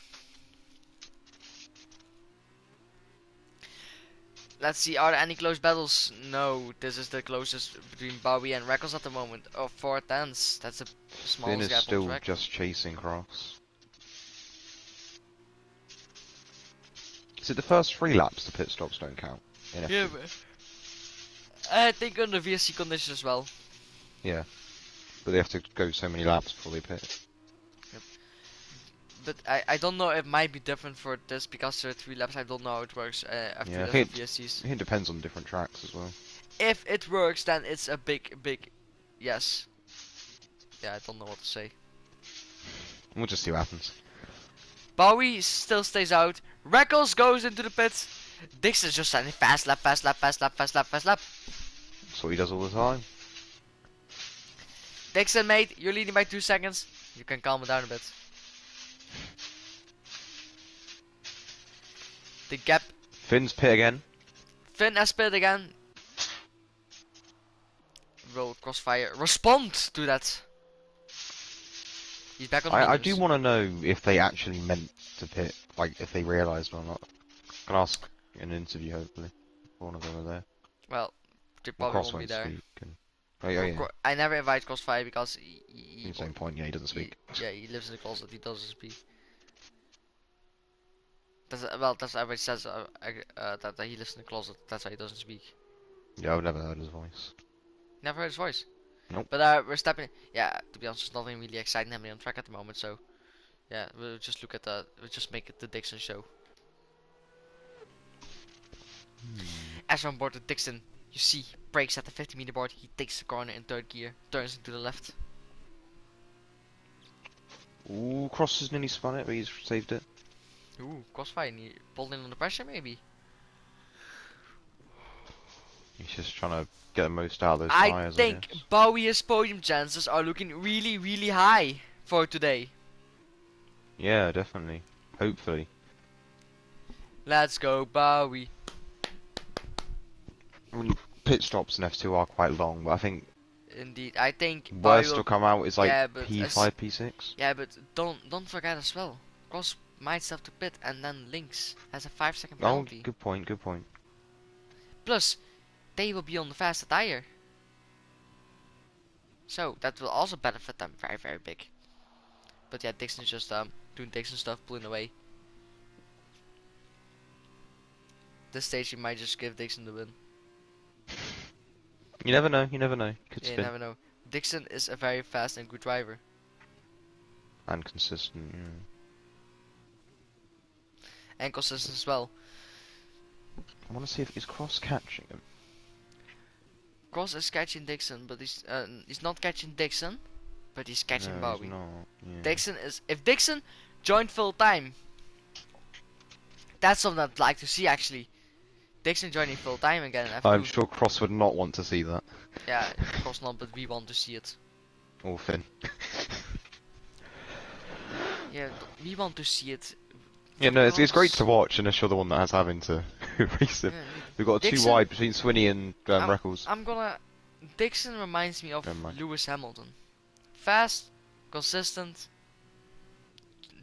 Let's see, are there any close battles? No, this is the closest between Bowie and Reckles at the moment. Oh, 4 tenths. That's the Finn smallest is gap on still track. just chasing Cross. Is it the first 3 laps the pit stops don't count? In Yeah, F2? but I think under VSC conditions as well. Yeah. But they have to go so many laps before they pit. But I don't know, it might be different for this because there are 3 laps. I don't know how it works after Yeah, I the think VSCs. it depends on different tracks as well. If it works, then it's a big yes. Yeah, I don't know what to say. We'll just see what happens. Bowie still stays out. Reckles goes into the pits. Dixon's just standing fast lap. That's what he does all the time. Dixon, mate, you're leading by 2 seconds. You can calm it down a bit. The gap. Finn's pit again. Finn has spit again. Will Crossfire respond to that? He's back on the I mediums. do want to know if they actually meant to pit, like if they realised or not. I can ask in an interview hopefully. If one of them are there. Well, they Well, probably Cross won't be won't there. speak. Oh yeah. I never invite Crossfire because he Same point. Yeah, he doesn't speak. Yeah, he lives in the closet. He doesn't speak. That's everybody says that he lives in the closet. That's why he doesn't speak. Yeah, I've never heard his voice. Never heard his voice. Nope. But we're stepping. Yeah, to be honest, there's nothing really exciting happening on track at the moment. So, yeah, we'll just look at we'll just make it the Dixon show. As we're on board with Dixon, you see, brakes at the 50-meter board. He takes the corner in 3rd gear, turns into the left. Ooh, Cross has nearly spun it, but he's saved it. Ooh, Crossfire, and he pulled in under pressure maybe. He's just trying to get the most out of those I tyres, think guess. Bowie's podium chances are looking really high for today. Yeah, definitely. Hopefully. Let's go, Bowie. I mean, pit stops in F2 are quite long, but I think Indeed, I think Bowie worst will... to come out is like Yeah, but P5, P6. Yeah, but don't forget as well. Cross might have to pit, and then Lynx has a 5-second Oh, penalty. good point, good point. Plus, they will be on the faster tire. So that will also benefit them very, very big. But yeah, Dixon's just doing Dixon stuff, pulling away. This stage he might just give Dixon the win. You never know, you never know. Could Yeah, you spin. never know. Dixon is a very fast and good driver. And consistent, yeah. And consistent as well. I want to see if he's cross catching him. Cross is catching Dixon, but he's not catching Dixon, but he's catching No, Bowie. he's not. Yeah. Dixon is, if Dixon joined full time, that's something I'd like to see actually. Dixon joining full time again. I'm F2. sure Cross would not want to see that. Yeah, of course not, but we want to see it. Or Finn. Yeah, we want to see it. Yeah, no, it's great to watch unless you're the one that has having to race him. Yeah, We've got a Dixon, 2 wide between Swinney and Reckles. I'm gonna. Dixon reminds me of Never mind. Lewis Hamilton. Fast, consistent.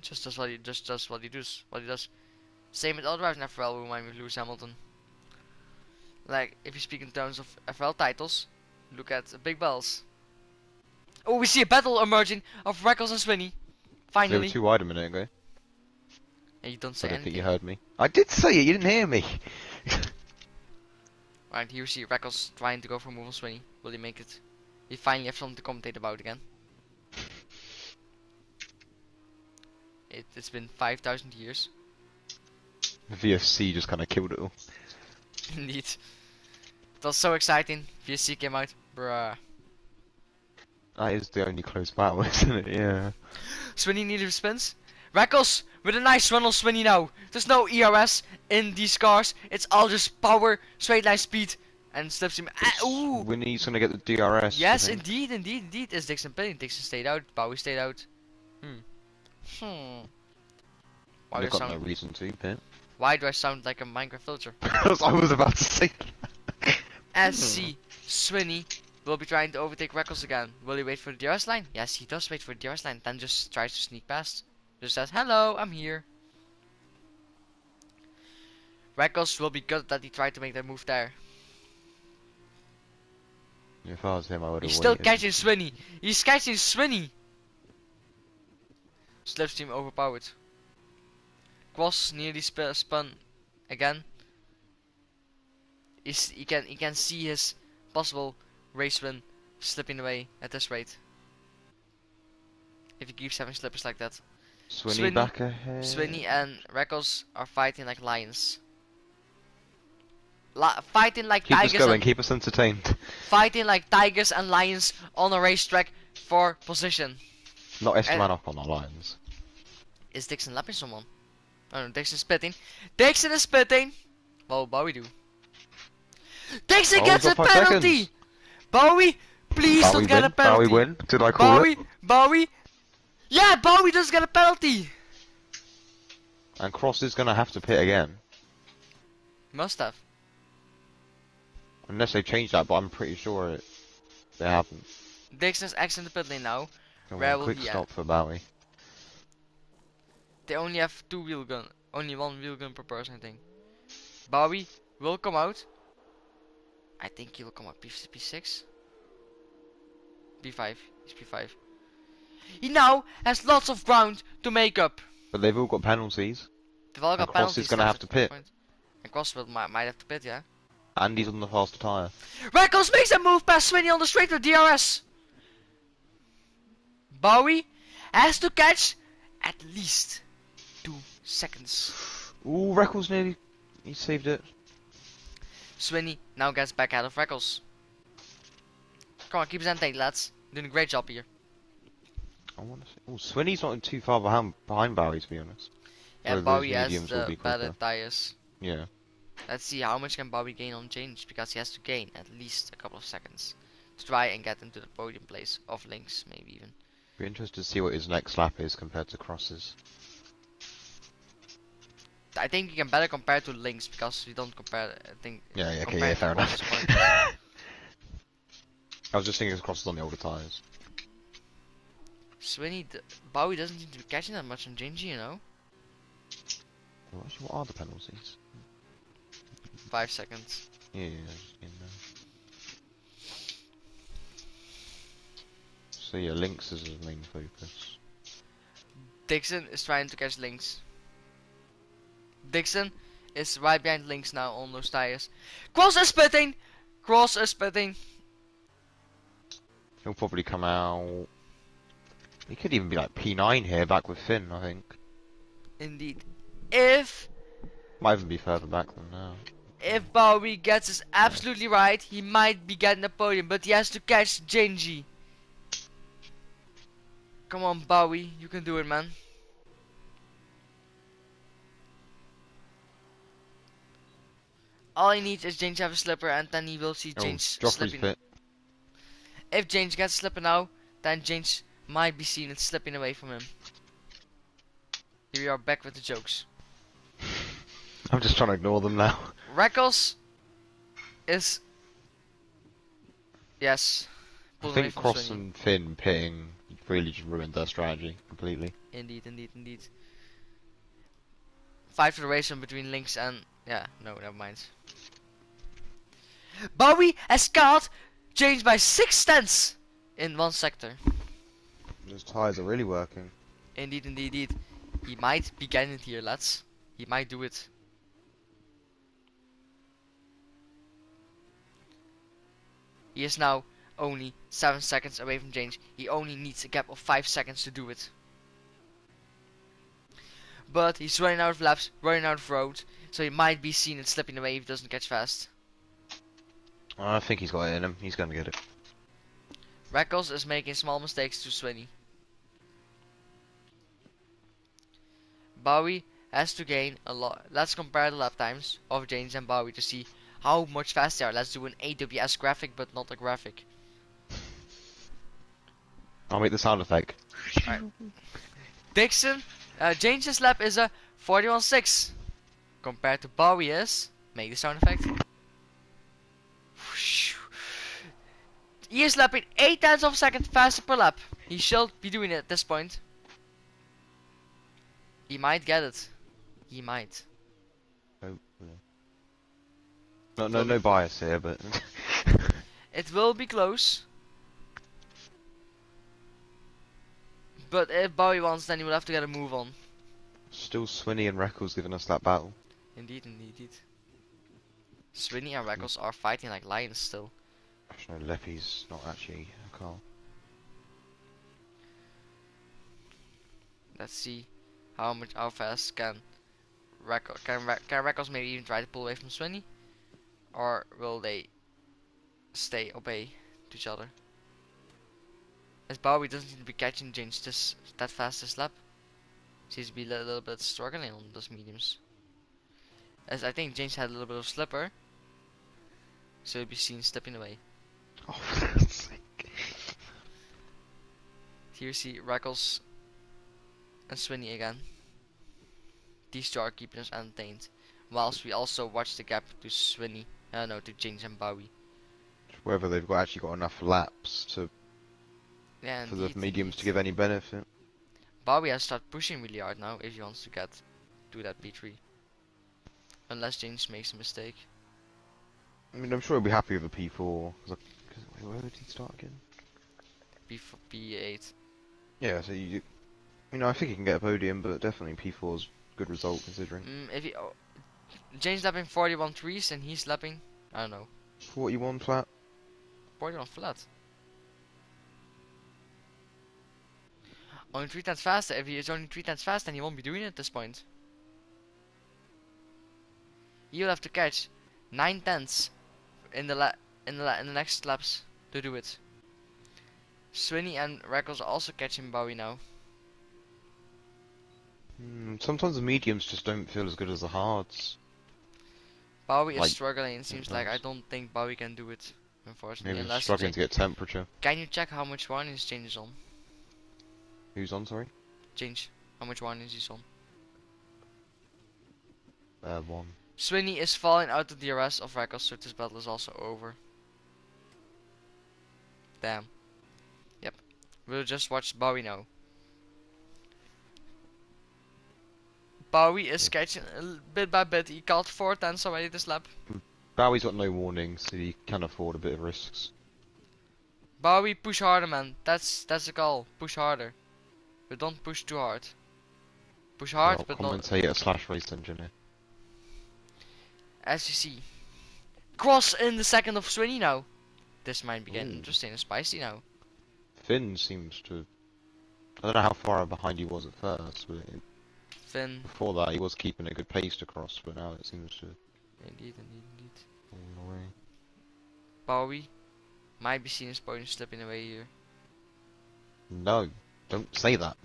Just does what he does. Same with other drivers in FRL who remind me of Lewis Hamilton. Like if you speak in terms of FRL titles, look at Big Bells. Oh, we see a battle emerging of Reckles and Swinney. They were Finally. 2 wide a minute ago. Yeah, you don't I say don't anything. think you heard me. I did say it, you didn't hear me. Right, here we see Reckles trying to go for a move on Swinney. Will he make it? We finally have something to commentate about again. It's been 5,000 years. VFC just kind of killed it all. Indeed. It was so exciting. VSC came out. Bruh. That is the only close battle, isn't it? Yeah. Swinney needed spins. Reckles with a nice run on Swinney now. There's no ERS in these cars. It's all just power, straight line speed, and slips him. Ooh! Winnie's gonna get the DRS. Yes, indeed. Is Dixon pitting? Dixon stayed out. Bowie stayed out. Why do, They've got no sound, reason to, but... why do I sound like a Minecraft filter? I was about to say SC Swinney will be trying to overtake Reckles again. Will he wait for the DRS line? Yes, he does wait for the DRS line. Then just tries to sneak past. Just says, hello, I'm here. Reckles will be good that he tried to make that move there. If I was him, I would have He's still waited. catching Swinney. He's catching Swinney. Slipstream overpowered. Quas nearly spun again. He can see his possible race win slipping away at this rate. If he keeps having slippers like that. Swinney back ahead. Swinney and Reckles are fighting like lions. Fighting like Keep us tigers going, and keep us entertained. fighting like tigers and lions on a racetrack for position. Not Esteban up on the lines. Is Dixon lapping someone? Oh no, Dixon's spitting. Dixon is spitting! Well, Bowie do. Dixon Oh, gets he's a got 5 penalty! seconds. Bowie, please Bowie don't get win? a penalty. Bowie win? Did I call it? Bowie! Yeah, Bowie does get a penalty! And Cross is gonna have to pit again. Must have. Unless they change that, but I'm pretty sure they haven't. Dixon's exiting the pit lane now. Come Where on, will quick he stop for Bowie. They only have only one wheel gun per person, I think. Bowie will come out. I think he will come out P6. P5. He's P5. He now has lots of ground to make up. But they've all got penalties. They've all got Cross penalties. is gonna have to pit. And Cross might have to pit, yeah. And he's on the faster tyre. Reckles makes a move past Swinney on the straight with DRS. Bowie has to catch at least 2 seconds. Ooh, Reckles nearly... He saved it. Swinney now gets back out of Reckles. Come on, keep his antenna, lads. Doing a great job here. I want to see... Oh, Swinney's not too far behind Bowie, to be honest. Yeah, Those Bowie has mediums will the be better quicker. tires. Yeah. Let's see how much can Bowie gain on change, because he has to gain at least a couple of seconds to try and get into the podium place of Lynx, maybe even. Be interested to see what his next lap is compared to Cross's. I think you can better compare to Lynx because we don't compare. I think. Yeah, okay, compare yeah, to fair enough. Cross's points. I was just thinking Cross's on the older tyres. Swinney, Bowie doesn't seem to be catching that much on Gingy, you know. Well, actually, what are the penalties? 5 seconds. Yeah, in there. So yeah, Lynx is his main focus. Dixon is trying to catch Lynx. Dixon is right behind Lynx now on those tires. Cross is spitting! Cross is spitting. He'll probably come out. He could even be like P9 here, back with Finn, I think. Indeed. If Might even be further back than now. Bowie gets this Yeah. absolutely right, he might be getting the podium, but he has to catch Genji. Come on, Bowie, you can do it, man. All he needs is James to have a slipper, and then he will see Oh, James Joffrey's slipping. pit. If James gets a slipper now, then James might be seen and slipping away from him. Here we are back with the jokes. I'm just trying to ignore them now. Reckles is... Yes. I Pulled away think from Cross Swinny. and Finn pitting really just ruined their strategy completely. Indeed, indeed, indeed. Fight for the race between Lynx and... Yeah, no, never mind. Bowie has caught James by 6/10 in one sector. Those tyres are really working. Indeed, indeed, indeed. He might be getting it here, lads. He might do it. He is now only 7 seconds away from James. He only needs a gap of 5 seconds to do it. But he's running out of laps, running out of road, so he might be seen and slipping away if he doesn't catch fast. I think he's got it in him. He's going to get it. Reckles is making small mistakes to Swinny. Bowie has to gain a lot. Let's compare the lap times of James and Bowie to see how much faster they are. Let's do an AWS graphic, but not a graphic. I'll make the sound effect. Right. Dixon, James's lap is a 41.6 compared to Bowie is. Make the sound effect. He is lapping 8 tenths of a second faster per lap. He should be doing it at this point. He might get it. He might. Hopefully. No bias here, but It will be close. But if Bowie wants, then he will have to get a move on. still Swinny and Reckles giving us that battle. Indeed, indeed, indeed. Swinny and Reckles are fighting like lions still. Actually, no, Leppy's not actually a car. Let's see how fast can Reckles maybe even try to pull away from Swinny, or will they stay obey to each other? As Bowie doesn't seem to be catching James that fast this lap. Seems to be a little bit struggling on those mediums. As I think James had a little bit of slipper, so he'll be seen slipping away. Oh, for God's sake. Here you see Reckles and Swinny again. These two are keeping us entertained, whilst we also watch the gap to Swinny, to James and Bowie. Whether they've actually got enough laps for the mediums to give any benefit. Bowie has started pushing really hard now if he wants to get to that P3. Unless James makes a mistake. I mean, I'm sure he'll be happy with a P4. Where did he start again? P8. Yeah, so I think he can get a podium, but definitely P4's good result considering. James lapping 41.3s and he's lapping, I don't know, 41 flat. 41 flat. Only 3 tenths faster. If he is only 3 tenths faster, then he won't be doing it at this point. He'll have to catch 9 tenths in the next laps to do it. Swinny and Reckles are also catching Bowie now. Sometimes the mediums just don't feel as good as the hards. Bowie is struggling. It seems like I sometimes. don't think Bowie can do it, unfortunately. Maybe Unless struggling to get temperature. Can you check how much warnings Change is on? Who's on, sorry? Change. How much warnings he's on? 1. Swinny is falling out of the DRS of Reckles, so this battle is also over. Damn. Yep. We'll just watch Bowie now. Bowie is catching bit by bit. He caught 4 tenths already this lap. Bowie's got no warning, so he can afford a bit of risks. Bowie, push harder, man. That's the call. Push harder, but don't push too hard. Push hard, Well, but not. commentator slash race engineer. As you see, cross in the second of Swinny now. This might be getting Ooh. interesting and spicy now. Finn seems to. I don't know how far behind he was at first, but Finn, before that he was keeping a good pace to cross, but now it seems to indeed. fall away. Bowie might be seen as podium slipping away here. No, don't say that.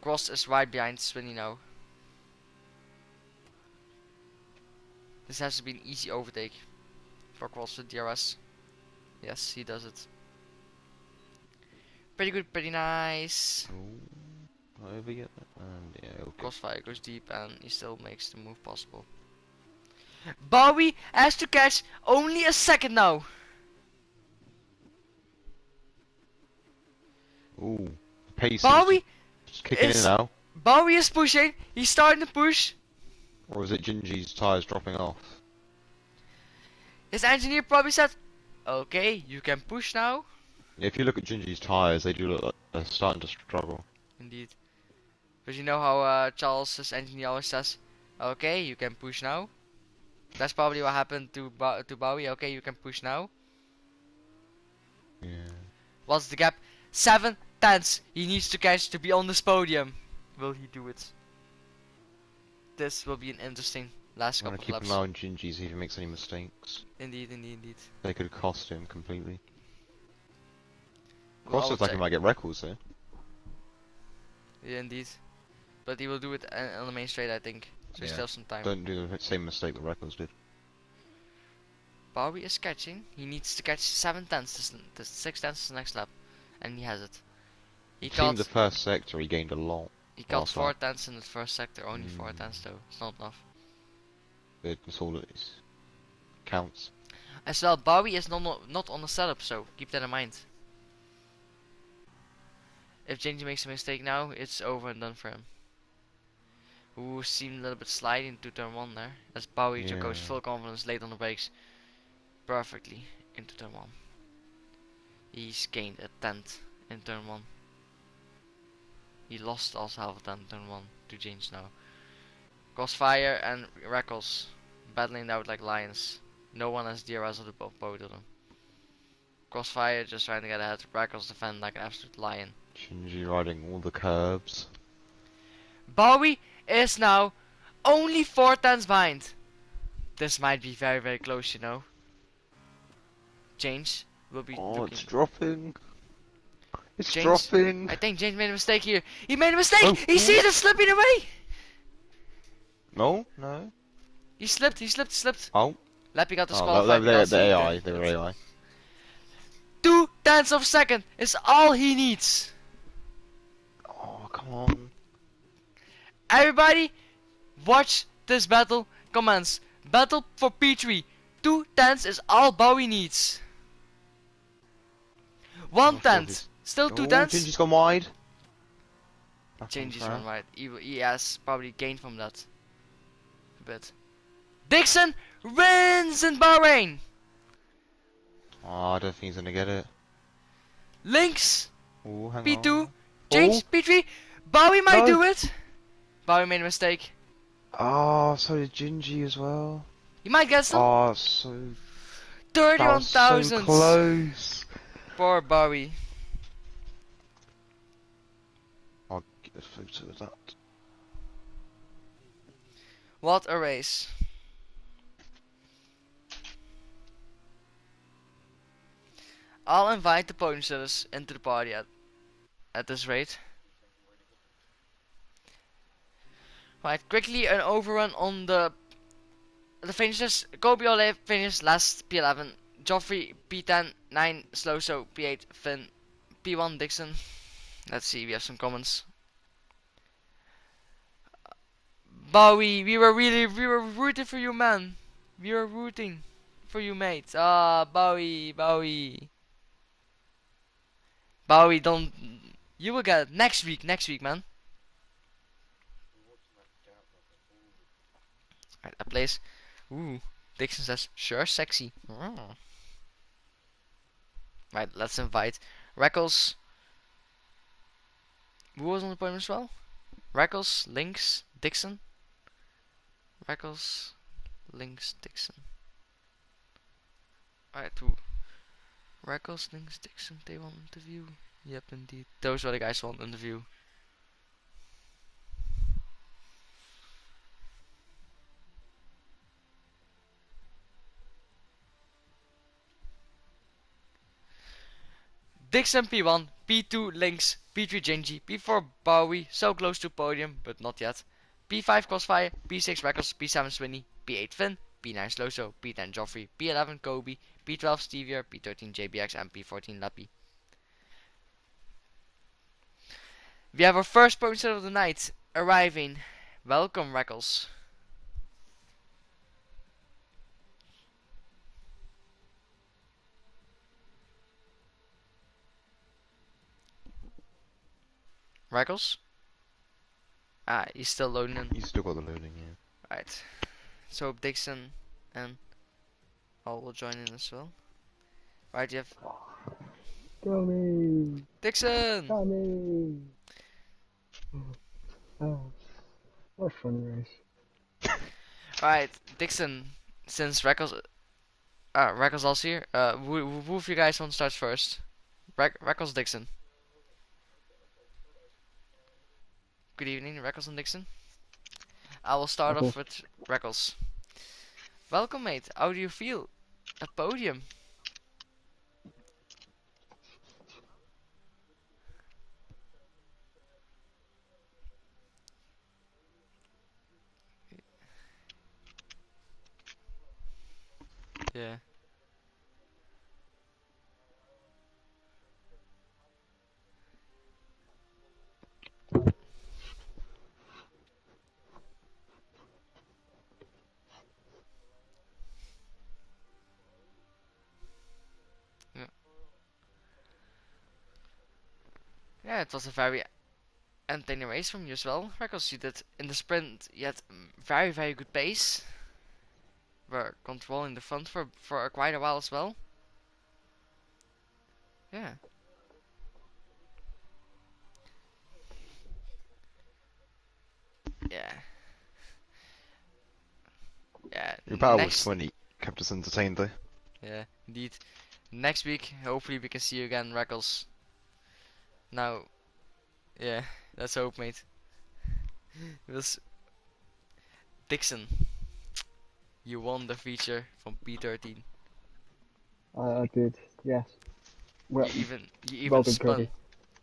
Cross is right behind Swinny now. This has to be an easy overtake for Cross with DRS. Yes, he does it. Pretty good, pretty nice. Ooh, over yet? And yeah, okay. Crossfire goes deep and he still makes the move possible. Bowie has to catch only a second now. Ooh, pace Bowie is kicking in is now. Bowie is pushing. He's starting to push. Or is it Gingy's tyres dropping off? His engineer probably said, "Okay, you can push now." Yeah, if you look at Gingy's tyres, they do look like they're starting to struggle. Indeed. But you know how Charles' engineer always says, "Okay, you can push now." That's probably what happened to Bowie. Okay, you can push now. Yeah. What's the gap? 7/10 he needs to catch to be on this podium. Will he do it? This will be an interesting last I'm gonna couple of keep laps. an eye on Gingy's if he makes any mistakes. Indeed. They could cost him completely. Well, I Cross would looks like say, he might get records here. yeah, indeed. But he will do it on the main straight, I think. So he Yeah. still has some time. Don't do the same mistake that Records did. Bowie is catching. He needs to catch 7/10. The 6/10 the next lap, and he has it. He Team caught the first sector, he gained a lot. he caught last 4/10 in the first sector. Only 4/10 though. It's not enough. It's all that is. Counts. As well, Bowie is not on the setup, so keep that in mind. If Gingy makes a mistake now, it's over and done for him. Ooh, seemed a little bit sliding into turn 1 there. As Bowie Yeah. goes full confidence late on the brakes. Perfectly into turn 1. He's gained a 10th in turn 1. He lost also half a 10th in turn 1 to James now. Crossfire and Reckles battling it out like lions. No one has DRS of the both of them. Crossfire just trying to get ahead. Reckles defend like an absolute lion. Shinji riding all the curbs. Bowie is now only 4/10 behind. This might be very, very close, you know. James will be Oh, looking. it's dropping. It's James, dropping. I think James made a mistake here. He made a mistake! Oh, He sees it slipping away! No. He slipped. Oh. Lappy got Oh, disqualified they're because the he AI. did They were it. AI. 2/10 of a second is all he needs. Oh, come on. Everybody, watch this battle commence. Battle for P3. 2/10 is all Bowie needs. 1/10. Still 2/10. Gingy's gone wide. Changes one right. He has probably gained from that. A bit. Dixon wins in Bahrain. Oh, I don't think he's gonna get it. Lynx Oh, hang P2. on. James P3. Bowie might No. do it. Bowie made a mistake. Oh, so did Gingy as well. He might get some. Oh, so that was so 31,000. close. Poor Bowie. I'll get a photo of that. What a race. I'll invite the podium sitters into the party at this rate. Right, quickly an overrun on the finishes. Kobe Ole finished last P11. Joffrey P10, 9 Sloso P8 Finn, P1 Dixon. Let's see, we have some comments. Bowie, we were rooting for you, man. We were rooting for you, mate. Ah, Bowie, don't. You will get it next week, man. Alright, that place. Ooh, Dixon says, sure, sexy. Right, let's invite Reckles. Who was on the podium as well? Reckles, Lynx, Dixon. Reckles, Lynx, Dixon. Alright, who? Reckles, Lynx, Dixon, they want an interview. Yep, indeed. Those are the guys who want an interview. Dixon P1, P2 Lynx, P3 Gingy, P4 Bowie, so close to podium, but not yet. P5 Crossfire, P6 Records, P7 Swinny, P8 Finn, P9 Sloso, P10 Joffrey, P11 Kobe, P12 Stevier, P13 JBX and P14 Lappy. We have our first podium set of the night arriving. Welcome, Reckles. Reckles? Ah, he's still loading in. He's still got the loading, yeah. Right. So Dixon and all will join in as well. Right, you have Tommy! Dixon! Tommy! Oh, what a fun race. Right, Dixon, since Reckles also here, who of you guys want to start first? Reckles, Dixon. Good evening, Reckles and Dixon. I will start off with Reckles. Welcome, mate. How do you feel? A podium. Yeah. Yeah. Yeah, it was a very entertaining race from you as well. Reckles, you did in the sprint, you had very, very good pace. Were controlling the front for quite a while as well. Yeah. Yeah. Yeah. Your battle with Next. Swinny kept us entertained though. Yeah, indeed. Next week, hopefully we can see you again, Reckles. Now, yeah, let's hope, mate. This Dixon, you won the feature from P13. I did, yes. Well, You even well done, spun. Cody.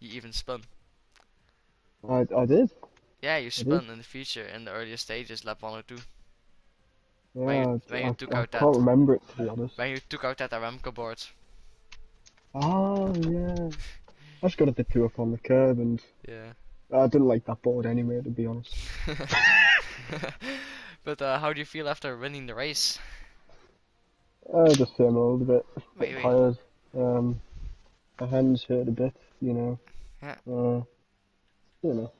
You even spun. I did. Yeah, you I did. spun in the feature in the earlier stages, lap 102. Yeah, When you took I out that can't remember it, to be honest. Aramco board. Oh, yeah. I just got a bit too up on the curve, and Yeah. I didn't like that board anyway, to be honest. But how do you feel after winning the race? Just feeling a little bit Wait. tired. My hands hurt a bit, you know. Yeah. You know.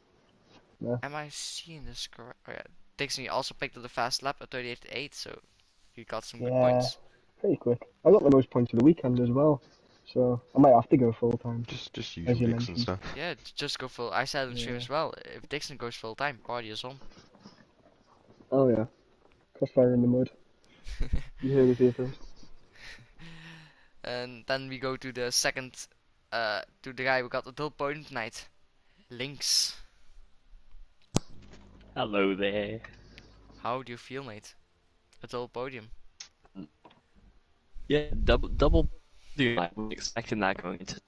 Yeah. Am I seeing this correct? Oh, yeah. Dixon, you also picked up the fast lap at 38.8, so you got some good Yeah, points. pretty quick. I got the most points of the weekend as well, so I might have to go full time, Just as usual you Dixon mentioned. stuff. Yeah, just go full. I said in stream Yeah. as well. If Dixon goes full time, party is on. Oh yeah, crossfire in the mud. You heard it here first. And then we go to the second, to the guy who got the dual podium tonight, Lynx. Hello there. How do you feel, mate? A dual podium. Yeah, double. I was expecting that going into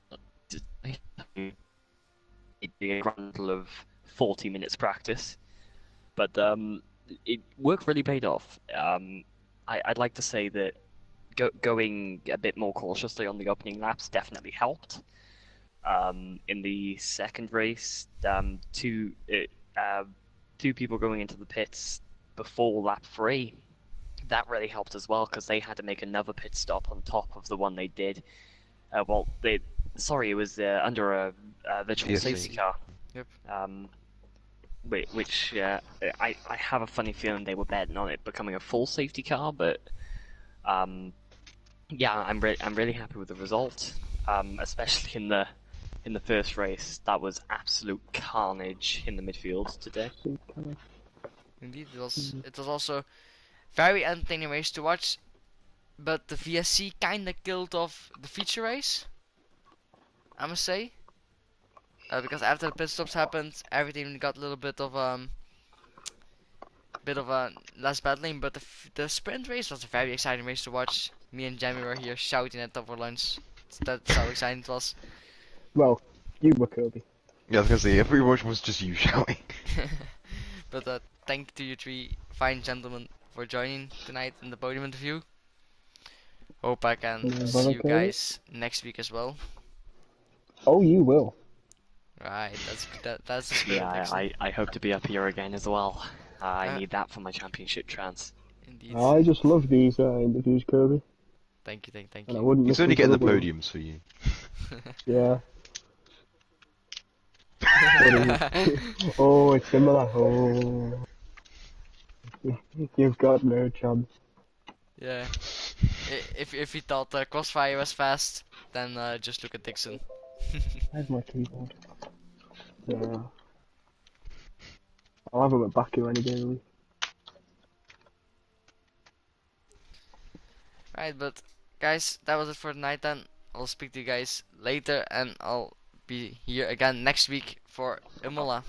it being a grand total of 40 minutes practice, but it work really paid off. I'd like to say that going a bit more cautiously on the opening laps definitely helped. In the second race, two people going into the pits before lap 3, that really helped as well because they had to make another pit stop on top of the one they did. It was under a virtual VSC. safety car. Yep. Which I have a funny feeling they were betting on it becoming a full safety car, but Yeah, I'm really happy with the result. Especially in the first race, that was absolute carnage in the midfield today. Indeed, it was also very entertaining race to watch, but the VSC kinda killed off the feature race, I must say. Because after the pit stops happened, everything got a little bit of a less battling. But the sprint race was a very exciting race to watch. Me and Jamie were here shouting at top of lunch. That's how exciting it was. Well, you were Kirby. Yeah, I was gonna say, every watch was just you shouting. But thank you to you three fine gentlemen for joining tonight in the podium interview. Hope I can No see bother, you Kirby. guys next week as well. Oh, you will. Right, that's the spirit, Yeah, Dixon. I hope to be up here again as well. I Uh, need that for my championship chance. Indeed. I just love these interviews, Kirby, Thank and I you. wouldn't It's miss only them for getting the the world. podiums for you. Yeah. What is it? Oh, it's similar. Oh, you've got no chance. Yeah. If you thought Crossfire was fast, then just look at Dixon. Where's my keyboard? Yeah. I'll have him at Baku any day of the week. Right, but guys, that was it for tonight then. I'll speak to you guys later and I'll be here again next week for Imola.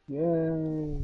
Yay.